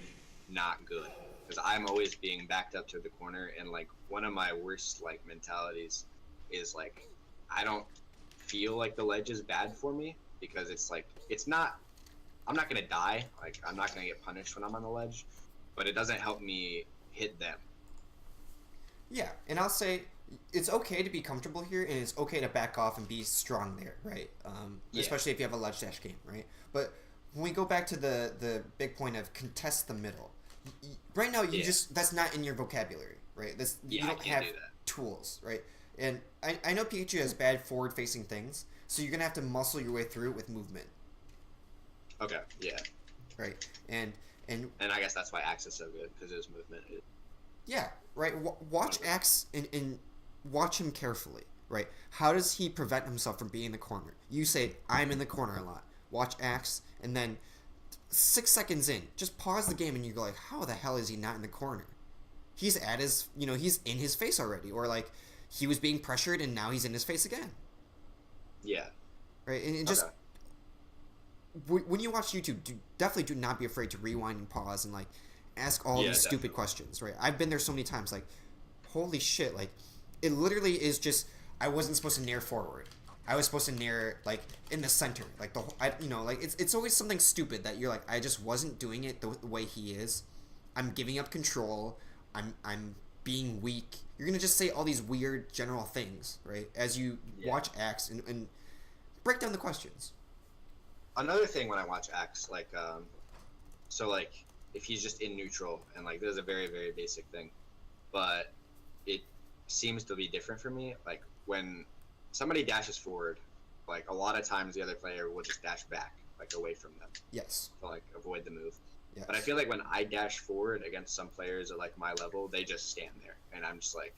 not good because I'm always being backed up to the corner, and like one of my worst like mentalities is like I don't feel like the ledge is bad for me because it's like it's not. I'm not gonna die. Like I'm not gonna get punished when I'm on the ledge, but it doesn't help me hit them. Yeah, and I'll say it's okay to be comfortable here, and it's okay to back off and be strong there, right? Especially if you have a ledge dash game, right? But when we go back to the big point of contest the middle, right now you just that's not in your vocabulary, right? You don't have tools, right? And I know Pikachu has bad forward facing things, so you're gonna have to muscle your way through it with movement. Okay. Yeah. Right. And I guess that's why Axe is so good because his movement is. Yeah. Right. Watch Axe and watch him carefully. Right. How does he prevent himself from being in the corner? You say I'm in the corner a lot. Watch Axe, and then 6 seconds in, just pause the game and you go like, how the hell is he not in the corner? He's at his, he's in his face already, or like he was being pressured and now he's in his face again. Yeah. Right. And it just. When you watch YouTube, definitely do not be afraid to rewind and pause and like ask all these stupid questions, right? I've been there so many times, like, holy shit, like, it literally is just I wasn't supposed to nair forward. I was supposed to nair like in the center, like the whole, like it's always something stupid that you're like I just wasn't doing it the way he is. I'm giving up control. I'm being weak. You're gonna just say all these weird general things, right? As you watch Axe and break down the questions. Another thing when I watch Axe, like, so like if he's just in neutral and like this is a very very basic thing, but it seems to be different for me. Like when somebody dashes forward, like a lot of times the other player will just dash back, like away from them. Yes. To like avoid the move. Yes. But I feel like when I dash forward against some players at like my level, they just stand there, and I'm just like,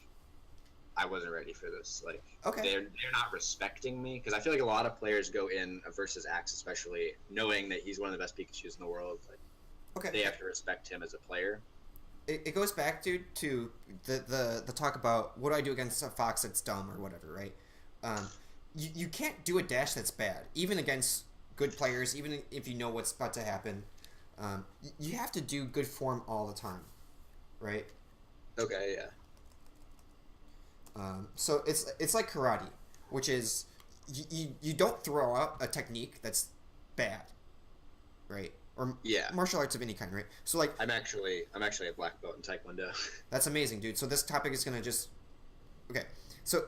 I wasn't ready for this. Like, they're not respecting me because I feel like a lot of players go in versus Axe, especially knowing that he's one of the best Pikachus in the world. Like, they have to respect him as a player. It goes back, dude, to the talk about what do I do against a fox that's dumb or whatever, right? You can't do a dash that's bad, even against good players, even if you know what's about to happen. You have to do good form all the time, right? Okay, yeah. So it's like karate, which is you don't throw out a technique that's bad, right? Or martial arts of any kind, right? So like I'm actually a black belt in Taekwondo. That's amazing, dude. So this topic is gonna just So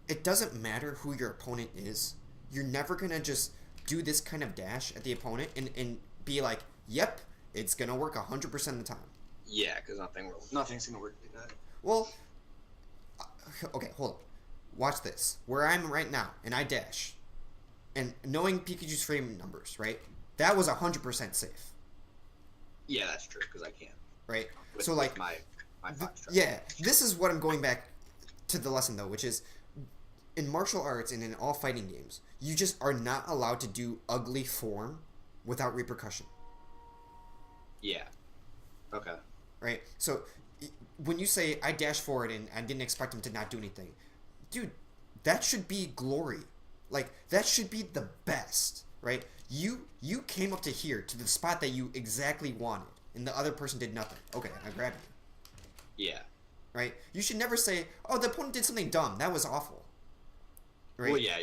it doesn't matter who your opponent is. You're never gonna just do this kind of dash at the opponent and be like, yep, it's gonna work 100% of the time. Yeah, because nothing's gonna work like that. Well. Okay, hold on. Watch this. Where I'm right now, and I dash, and knowing Pikachu's frame numbers, right? That was 100% safe. Yeah, that's true because I can. Right. So like my fox trap. Yeah, this is what I'm going back to the lesson though, which is in martial arts and in all fighting games, you just are not allowed to do ugly form without repercussion. Yeah. Okay. Right. So when you say I dash forward and I didn't expect him to not do anything, dude, that should be glory. Like that should be the best, right? You came up to here to the spot that you exactly wanted, and the other person did nothing. Okay, I grabbed you. Yeah. Right. You should never say, "Oh, the opponent did something dumb. That was awful." Right. Well, yeah.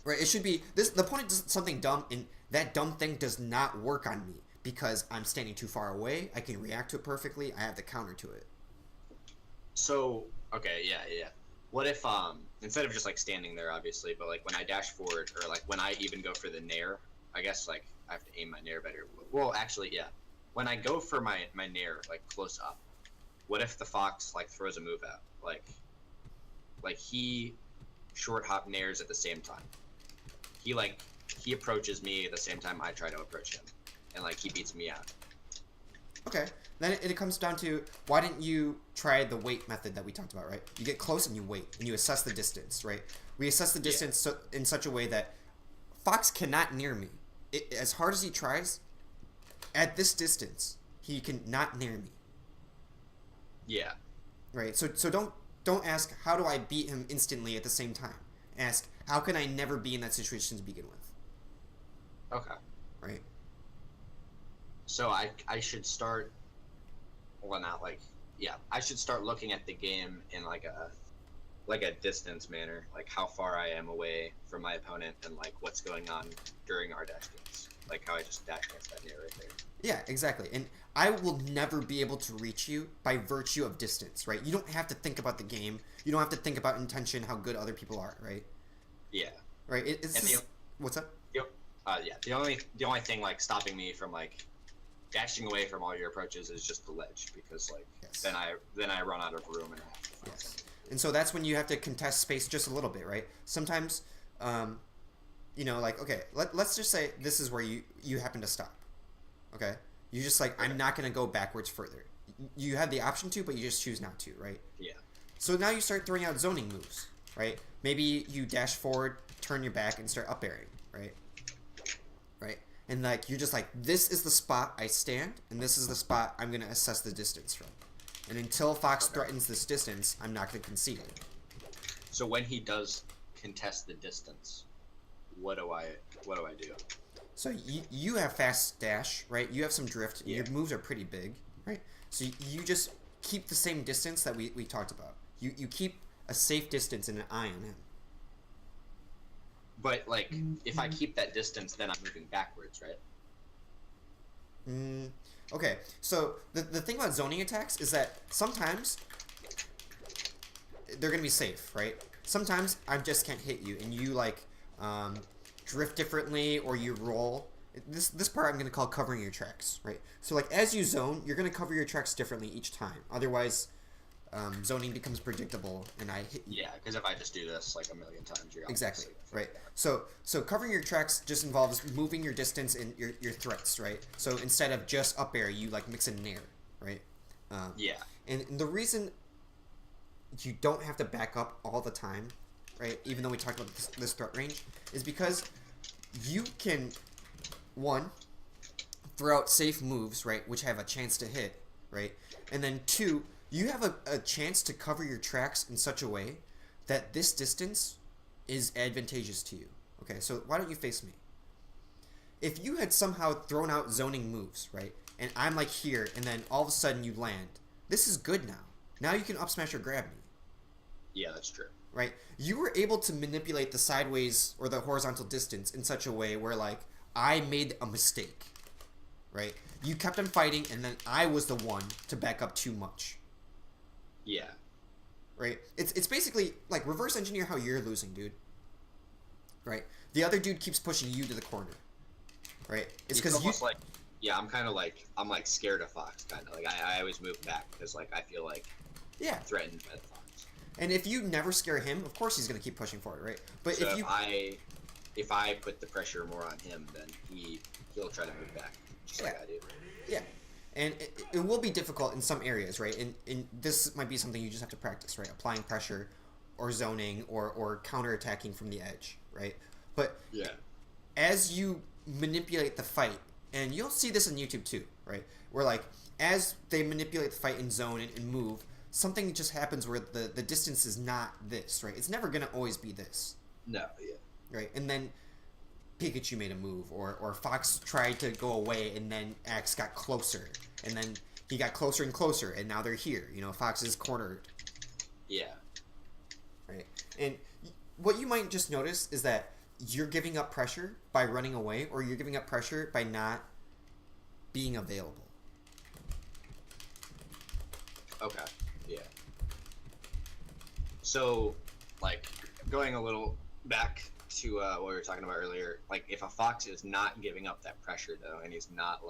Right. It should be this. The opponent does something dumb, and that dumb thing does not work on me. Because I'm standing too far away, I can react to it perfectly. I have the counter to it. So, okay, yeah. What if, instead of just, like, standing there, obviously, but, like, when I dash forward, or, like, when I even go for the nair, I guess, like, I have to aim my nair better. Well, actually, yeah. When I go for my nair, like, close up, what if the fox, like, throws a move out? Like he short hop nairs at the same time. He approaches me at the same time I try to approach him. And, like, he beats me out. Okay. Then it comes down to, why didn't you try the wait method that we talked about, right? You get close and you wait, and you assess the distance, right? We assess the distance in such a way that Fox cannot near me. As hard as he tries, at this distance, he can not near me. Yeah. Right? So don't ask, how do I beat him instantly at the same time? Ask, how can I never be in that situation to begin with? Okay. Right? So I should start, well, not like, yeah, I should start looking at the game in like a distance manner, like how far I am away from my opponent and like what's going on during our dash dance, like how I just dash dance that near right there. Yeah, exactly. And I will never be able to reach you by virtue of distance, right? You don't have to think about the game. You don't have to think about intention, how good other people are, right? Yeah. Right. What's up? Yep. Yeah. The only thing like stopping me from like dashing away from all your approaches is just the ledge, because like then I run out of room and I have to find something. And so that's when you have to contest space just a little bit, right? Sometimes, like, okay, let's just say this is where you happen to stop. Okay? You just like, I'm not going to go backwards further. You have the option to, but you just choose not to, right? Yeah. So now you start throwing out zoning moves, right? Maybe you dash forward, turn your back, and start up airing, right? Right? And like, you're just like, this is the spot I stand, and this is the spot I'm going to assess the distance from. And until Fox threatens this distance, I'm not going to concede. So when he does contest the distance, what do I do? So you have fast dash, right? You have some drift. Yeah. Your moves are pretty big, right? So you just keep the same distance that we talked about. You keep a safe distance and an eye on him. But like, if I keep that distance, then I'm moving backwards, right? Okay, so the thing about zoning attacks is that sometimes they're gonna be safe, right? Sometimes I just can't hit you, and you like drift differently, or you roll. This part I'm gonna call covering your tracks, right? So like, as you zone, you're gonna cover your tracks differently each time. Otherwise, zoning becomes predictable, and I hit you. Yeah, because if I just do this like a million times, you're Exactly, right. So covering your tracks just involves moving your distance and your threats, right? So instead of just up air, you like mix in nair, right? Yeah. And the reason you don't have to back up all the time, right? Even though we talked about this threat range, is because you can, one, throw out safe moves, right, which have a chance to hit, right? And then two, you have a chance to cover your tracks in such a way that this distance is advantageous to you. Okay, so why don't you face me? If you had somehow thrown out zoning moves, right, and I'm like here, and then all of a sudden you land, this is good now. Now you can up smash or grab me. Yeah, that's true. Right? You were able to manipulate the sideways or the horizontal distance in such a way where, like, I made a mistake. Right? You kept on fighting, and then I was the one to back up too much. Yeah. Right? It's basically like reverse engineer how you're losing, dude. Right? The other dude keeps pushing you to the corner. Right? It's because you like, yeah, I'm like scared of Fox, kind of like I always move back because like I feel like threatened by the Fox. And if you never scare him, of course he's gonna keep pushing forward, right? But so if I put the pressure more on him, then he'll try to move back, just like I do. Yeah. And it will be difficult in some areas, right? And this might be something you just have to practice, right? Applying pressure or zoning or counterattacking from the edge, right? But as you manipulate the fight, and you'll see this on YouTube too, right? Where like, as they manipulate the fight and zone and move, something just happens where the distance is not this, right? It's never going to always be this. No, yeah. Right? And then Pikachu made a move, or Fox tried to go away, and then Axe got closer, and then he got closer and closer, and now they're here. You know, Fox is cornered. Yeah. Right? And what you might just notice is that you're giving up pressure by running away, or you're giving up pressure by not being available. Okay. Yeah. So, like, going a little back to what we were talking about earlier, like, if a Fox is not giving up that pressure, though, and he's not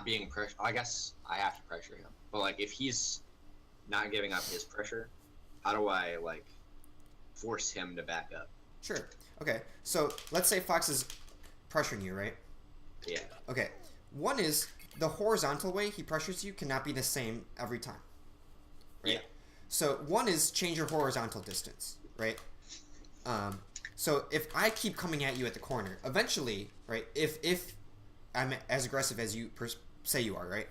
being pressure, I guess I have to pressure him. But, like, if he's not giving up his pressure, how do I, like, force him to back up? Sure. Okay. So, let's say Fox is pressuring you, right? Yeah. Okay. One is the horizontal way he pressures you cannot be the same every time. Right? Yeah. So one is change your horizontal distance, right? So if I keep coming at you at the corner, eventually, right? If I'm as aggressive as you say you are, right?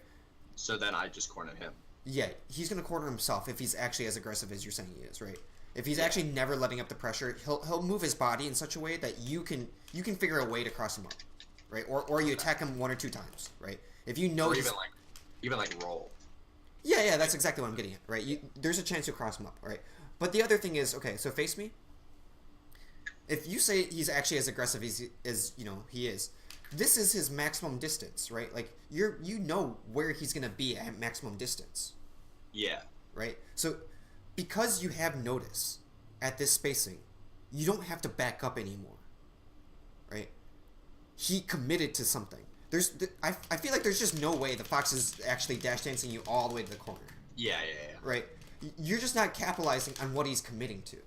So then I just corner him. Yeah, he's gonna corner himself if he's actually as aggressive as you're saying he is, right? If he's actually never letting up the pressure, he'll move his body in such a way that you can figure a way to cross him up, right? Or you attack him 1 or 2 times, right? If you know Or he's even like roll. yeah, that's exactly what I'm getting at, right? There's a chance to cross him up, right? But the other thing is, okay, so face me. If you say he's actually as aggressive as he is, this is his maximum distance, right? Like you know where he's gonna be at maximum distance. Yeah. Right? So because you have notice at this spacing, you don't have to back up anymore. Right? He committed to something. I feel like there's just no way the fox is actually dash dancing you all the way to the corner. Yeah. Right? You're just not capitalizing on what he's committing to.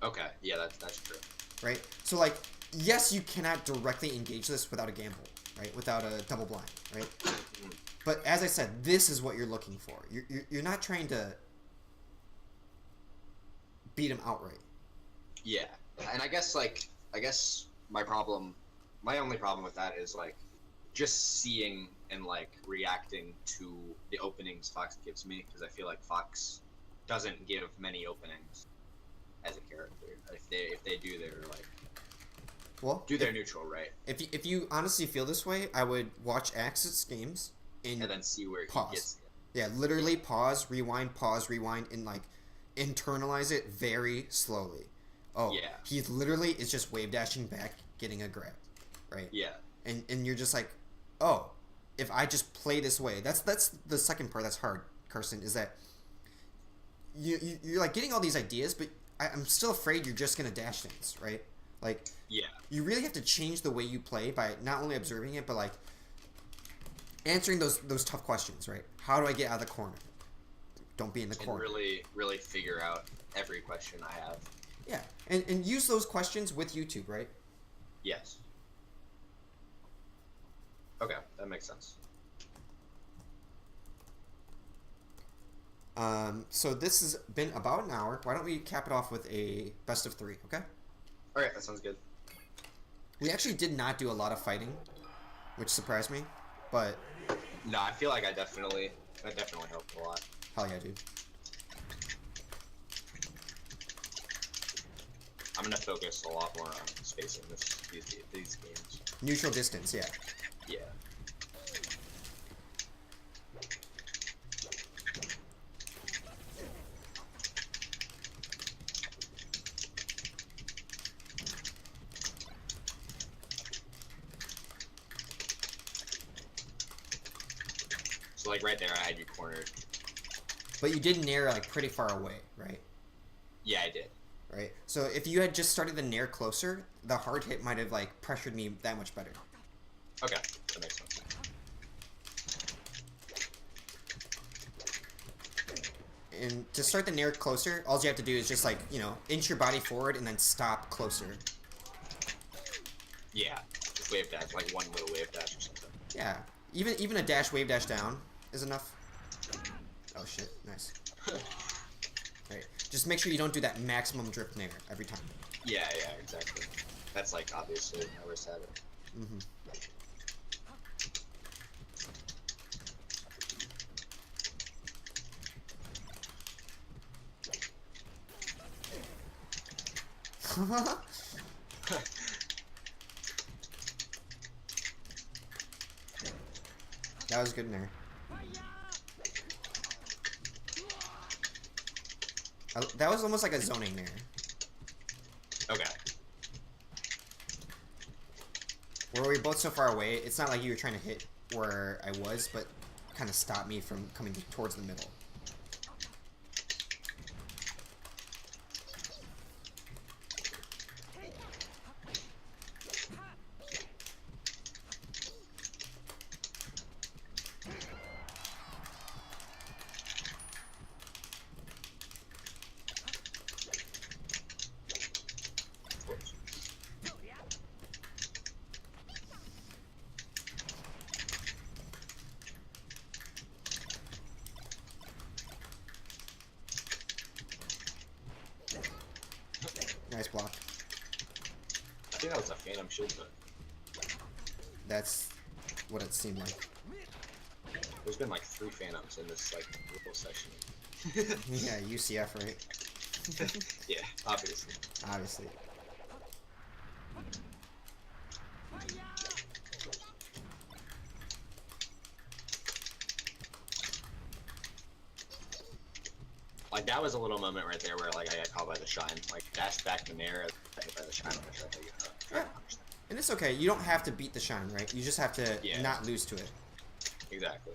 Okay. Yeah, that's true. Right? So like, yes, you cannot directly engage this without a gamble, right? Without a double blind, right? But as I said, this is what you're looking for. You're not trying to beat him outright. Yeah, and I guess my only problem with that is like just seeing and like reacting to the openings Fox gives me, because I feel like Fox doesn't give many openings as a character. If they do, they're like do their neutral, right? If you honestly feel this way, I would watch Axis games and then see where pause. he gets it. Yeah, literally pause, rewind, and like internalize it very slowly. Oh, yeah. He literally is just wave dashing back, getting a grab, right? Yeah. And you're just like, oh, if I just play this way, that's the second part that's hard, Carson, is that you're like getting all these ideas, but I'm still afraid you're just gonna dash dance, right? Like, yeah, you really have to change the way you play by not only observing it, but like answering those tough questions, right? How do I get out of the corner? Don't be in the corner. Really figure out every question I have. Yeah, and use those questions with YouTube, right? Yes. Okay, that makes sense. So this has been about an hour. Why don't we cap it off with a best of 3, okay? Alright, that sounds good. We actually did not do a lot of fighting, which surprised me, but... No, I feel like I definitely helped a lot. Hell yeah, dude. I'm gonna focus a lot more on spacing these games. Neutral distance, yeah. Yeah. So like right there, I had you cornered. But you did nair like pretty far away, right? Yeah, I did. Right. So if you had just started the nair closer, the hard hit might have like pressured me that much better. Okay, that makes sense. And to start the nair closer, all you have to do is just like, inch your body forward and then stop closer. Yeah, just wave dash, like one little wave dash or something. Yeah, even a dash wave dash down is enough. Oh shit, nice. Right, just make sure you don't do that maximum drift nair every time. Yeah, exactly. That's like obviously my worst habit. Mm-hmm. That was good in there. That was almost like a zoning there. Okay. Where we were both so far away, it's not like you were trying to hit where I was, but kind of stopped me from coming towards the middle. block. I think that was a Phantom shield, but That's what it seemed like. there's been like 3 Phantoms in this like little section. Yeah, UCF, right? Yeah, obviously. Obviously. Like that was a little moment right there where like I got caught by the shine. Like dashed back to Nair, got hit by the shine. I tried to get Yeah. And it's okay. You don't have to beat the shine, right? You just have to not lose to it. Exactly.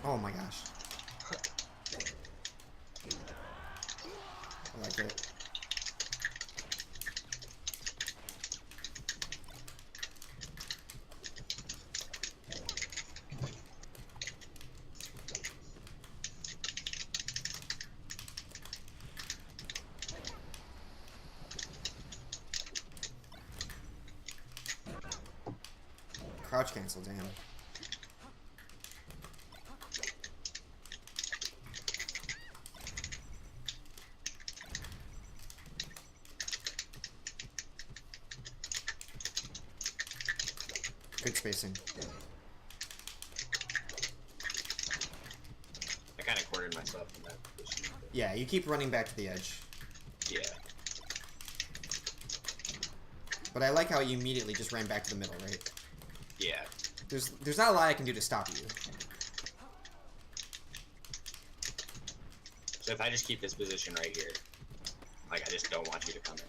Oh my gosh. I like it. Crouch cancel, damn. Good spacing. I kind of cornered myself in that position. Yeah, you keep running back to the edge. Yeah. But I like how you immediately just ran back to the middle, right? Yeah. There's not a lot I can do to stop you. So if I just keep this position right here, like I just don't want you to come in.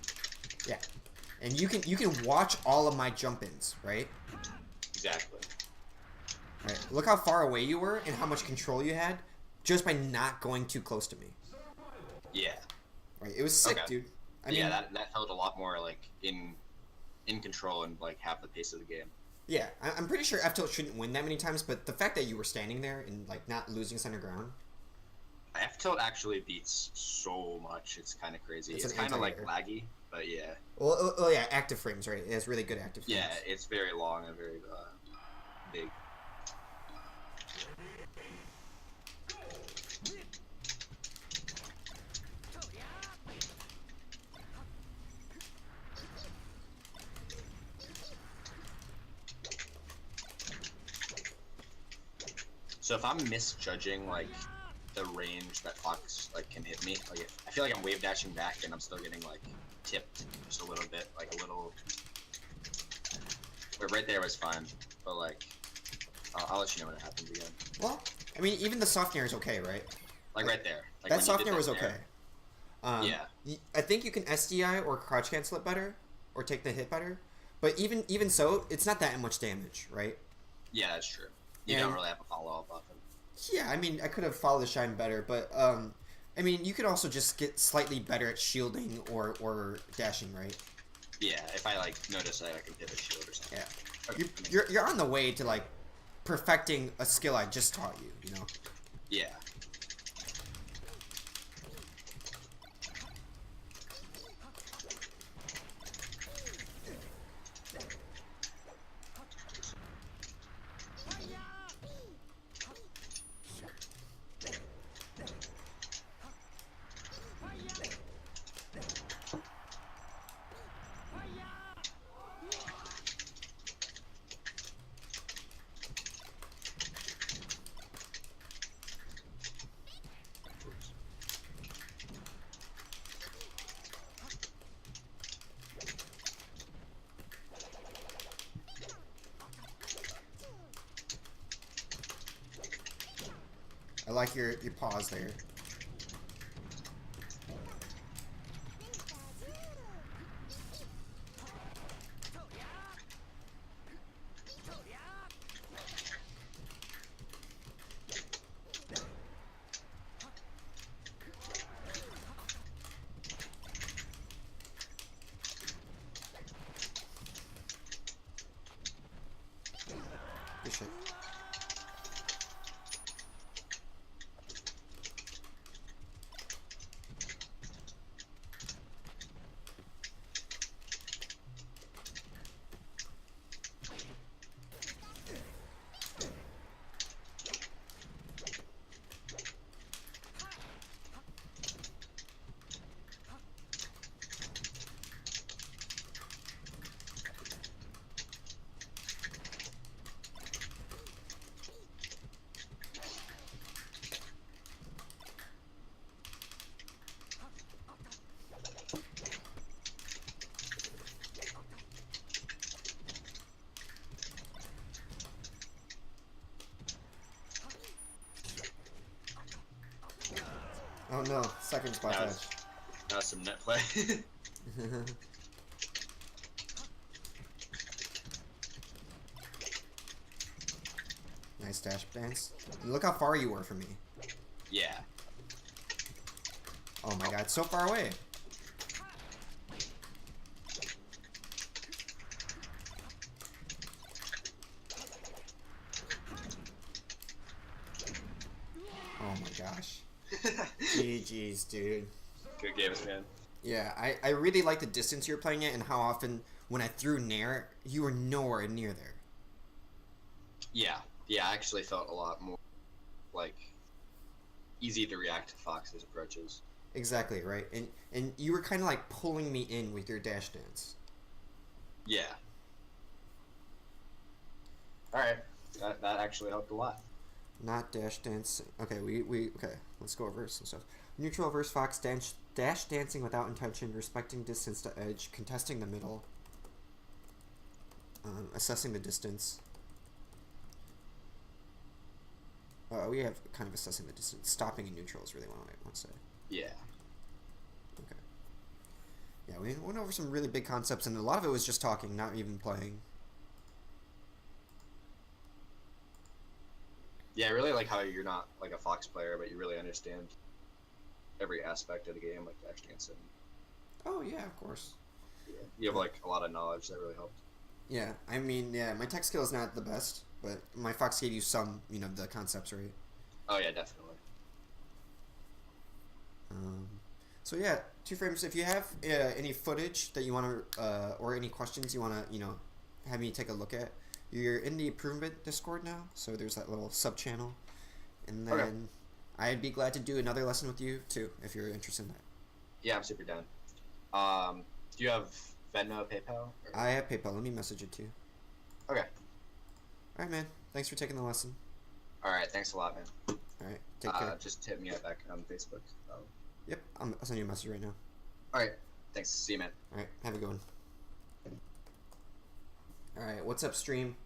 Yeah. And you can watch all of my jump-ins, right? Exactly. Right. Look how far away you were and how much control you had just by not going too close to me. Yeah. Right. It was sick, dude. I mean, that felt a lot more like in control and like half the pace of the game. Yeah, I'm pretty sure F-Tilt shouldn't win that many times, but the fact that you were standing there and like not losing center ground. F-Tilt actually beats so much. It's kind of crazy. It's kind of like laggy, but yeah. Well, yeah, active frames, right? It has really good active frames. Yeah, it's very long and very big. So if I'm misjudging like the range that Fox like can hit me, like I feel like I'm wave dashing back and I'm still getting like tipped just a little bit, like a little. But right there was fine, but like I'll let you know when it happens again. Well, I mean, even the soft nair is okay, right? Like right there. Like that soft nair was okay. Yeah. I think you can SDI or crouch cancel it better, or take the hit better. But even so, it's not that much damage, right? Yeah, that's true. You don't really have a follow-up off him. Yeah, I mean, I could have followed the shine better, but, I mean, you could also just get slightly better at shielding or dashing, right? Yeah, if I, like, notice that I can pivot shield or something. Yeah. Okay, You're on the way to, like, perfecting a skill I just taught you, you know? Yeah. I like your pause there. Good shit. Oh no, second spot That dash. was, that was some net play. Nice dash dance. And look how far you were from me. Yeah. Oh my god, so far away. Oh my gosh. GG's, dude. Good games, man. Yeah, I really like the distance you're playing it and how often when I threw Nair, you were nowhere near there. Yeah. Yeah, I actually felt a lot more, like, easy to react to Fox's approaches. Exactly, right? And you were kind of like pulling me in with your dash dance. Yeah. Alright. That actually helped a lot. Not dash dance. Okay, okay, let's go over some stuff. Neutral versus Fox, dash dancing without intention, respecting distance to edge, contesting the middle, assessing the distance. We have kind of assessing the distance. Stopping in neutral is really what I want to say. Yeah. Okay. Yeah, we went over some really big concepts, and a lot of it was just talking, not even playing. Yeah, I really like how you're not like a Fox player, but you really understand every aspect of the game, like dash dancing. Oh yeah, of course. Yeah. You have like a lot of knowledge that really helped. Yeah, I mean, yeah, my tech skill is not the best, but my Fox gave you some, the concepts, right? Oh yeah, definitely. So yeah, 2Framez, if you have any footage that you want to, or any questions you want to, have me take a look at, you're in the improvement Discord now, so there's that little sub-channel. And then Okay. I'd be glad to do another lesson with you, too, if you're interested in that. Yeah, I'm super down. Do you have Venmo, PayPal? Or... I have PayPal. Let me message it to you. Okay. Alright, man. Thanks for taking the lesson. Alright, thanks a lot, man. Alright, take care. Just hit me up back on Facebook. Yep, I'll send you a message right now. Alright, thanks. See you, man. Alright, have a good one. Alright, what's up, stream?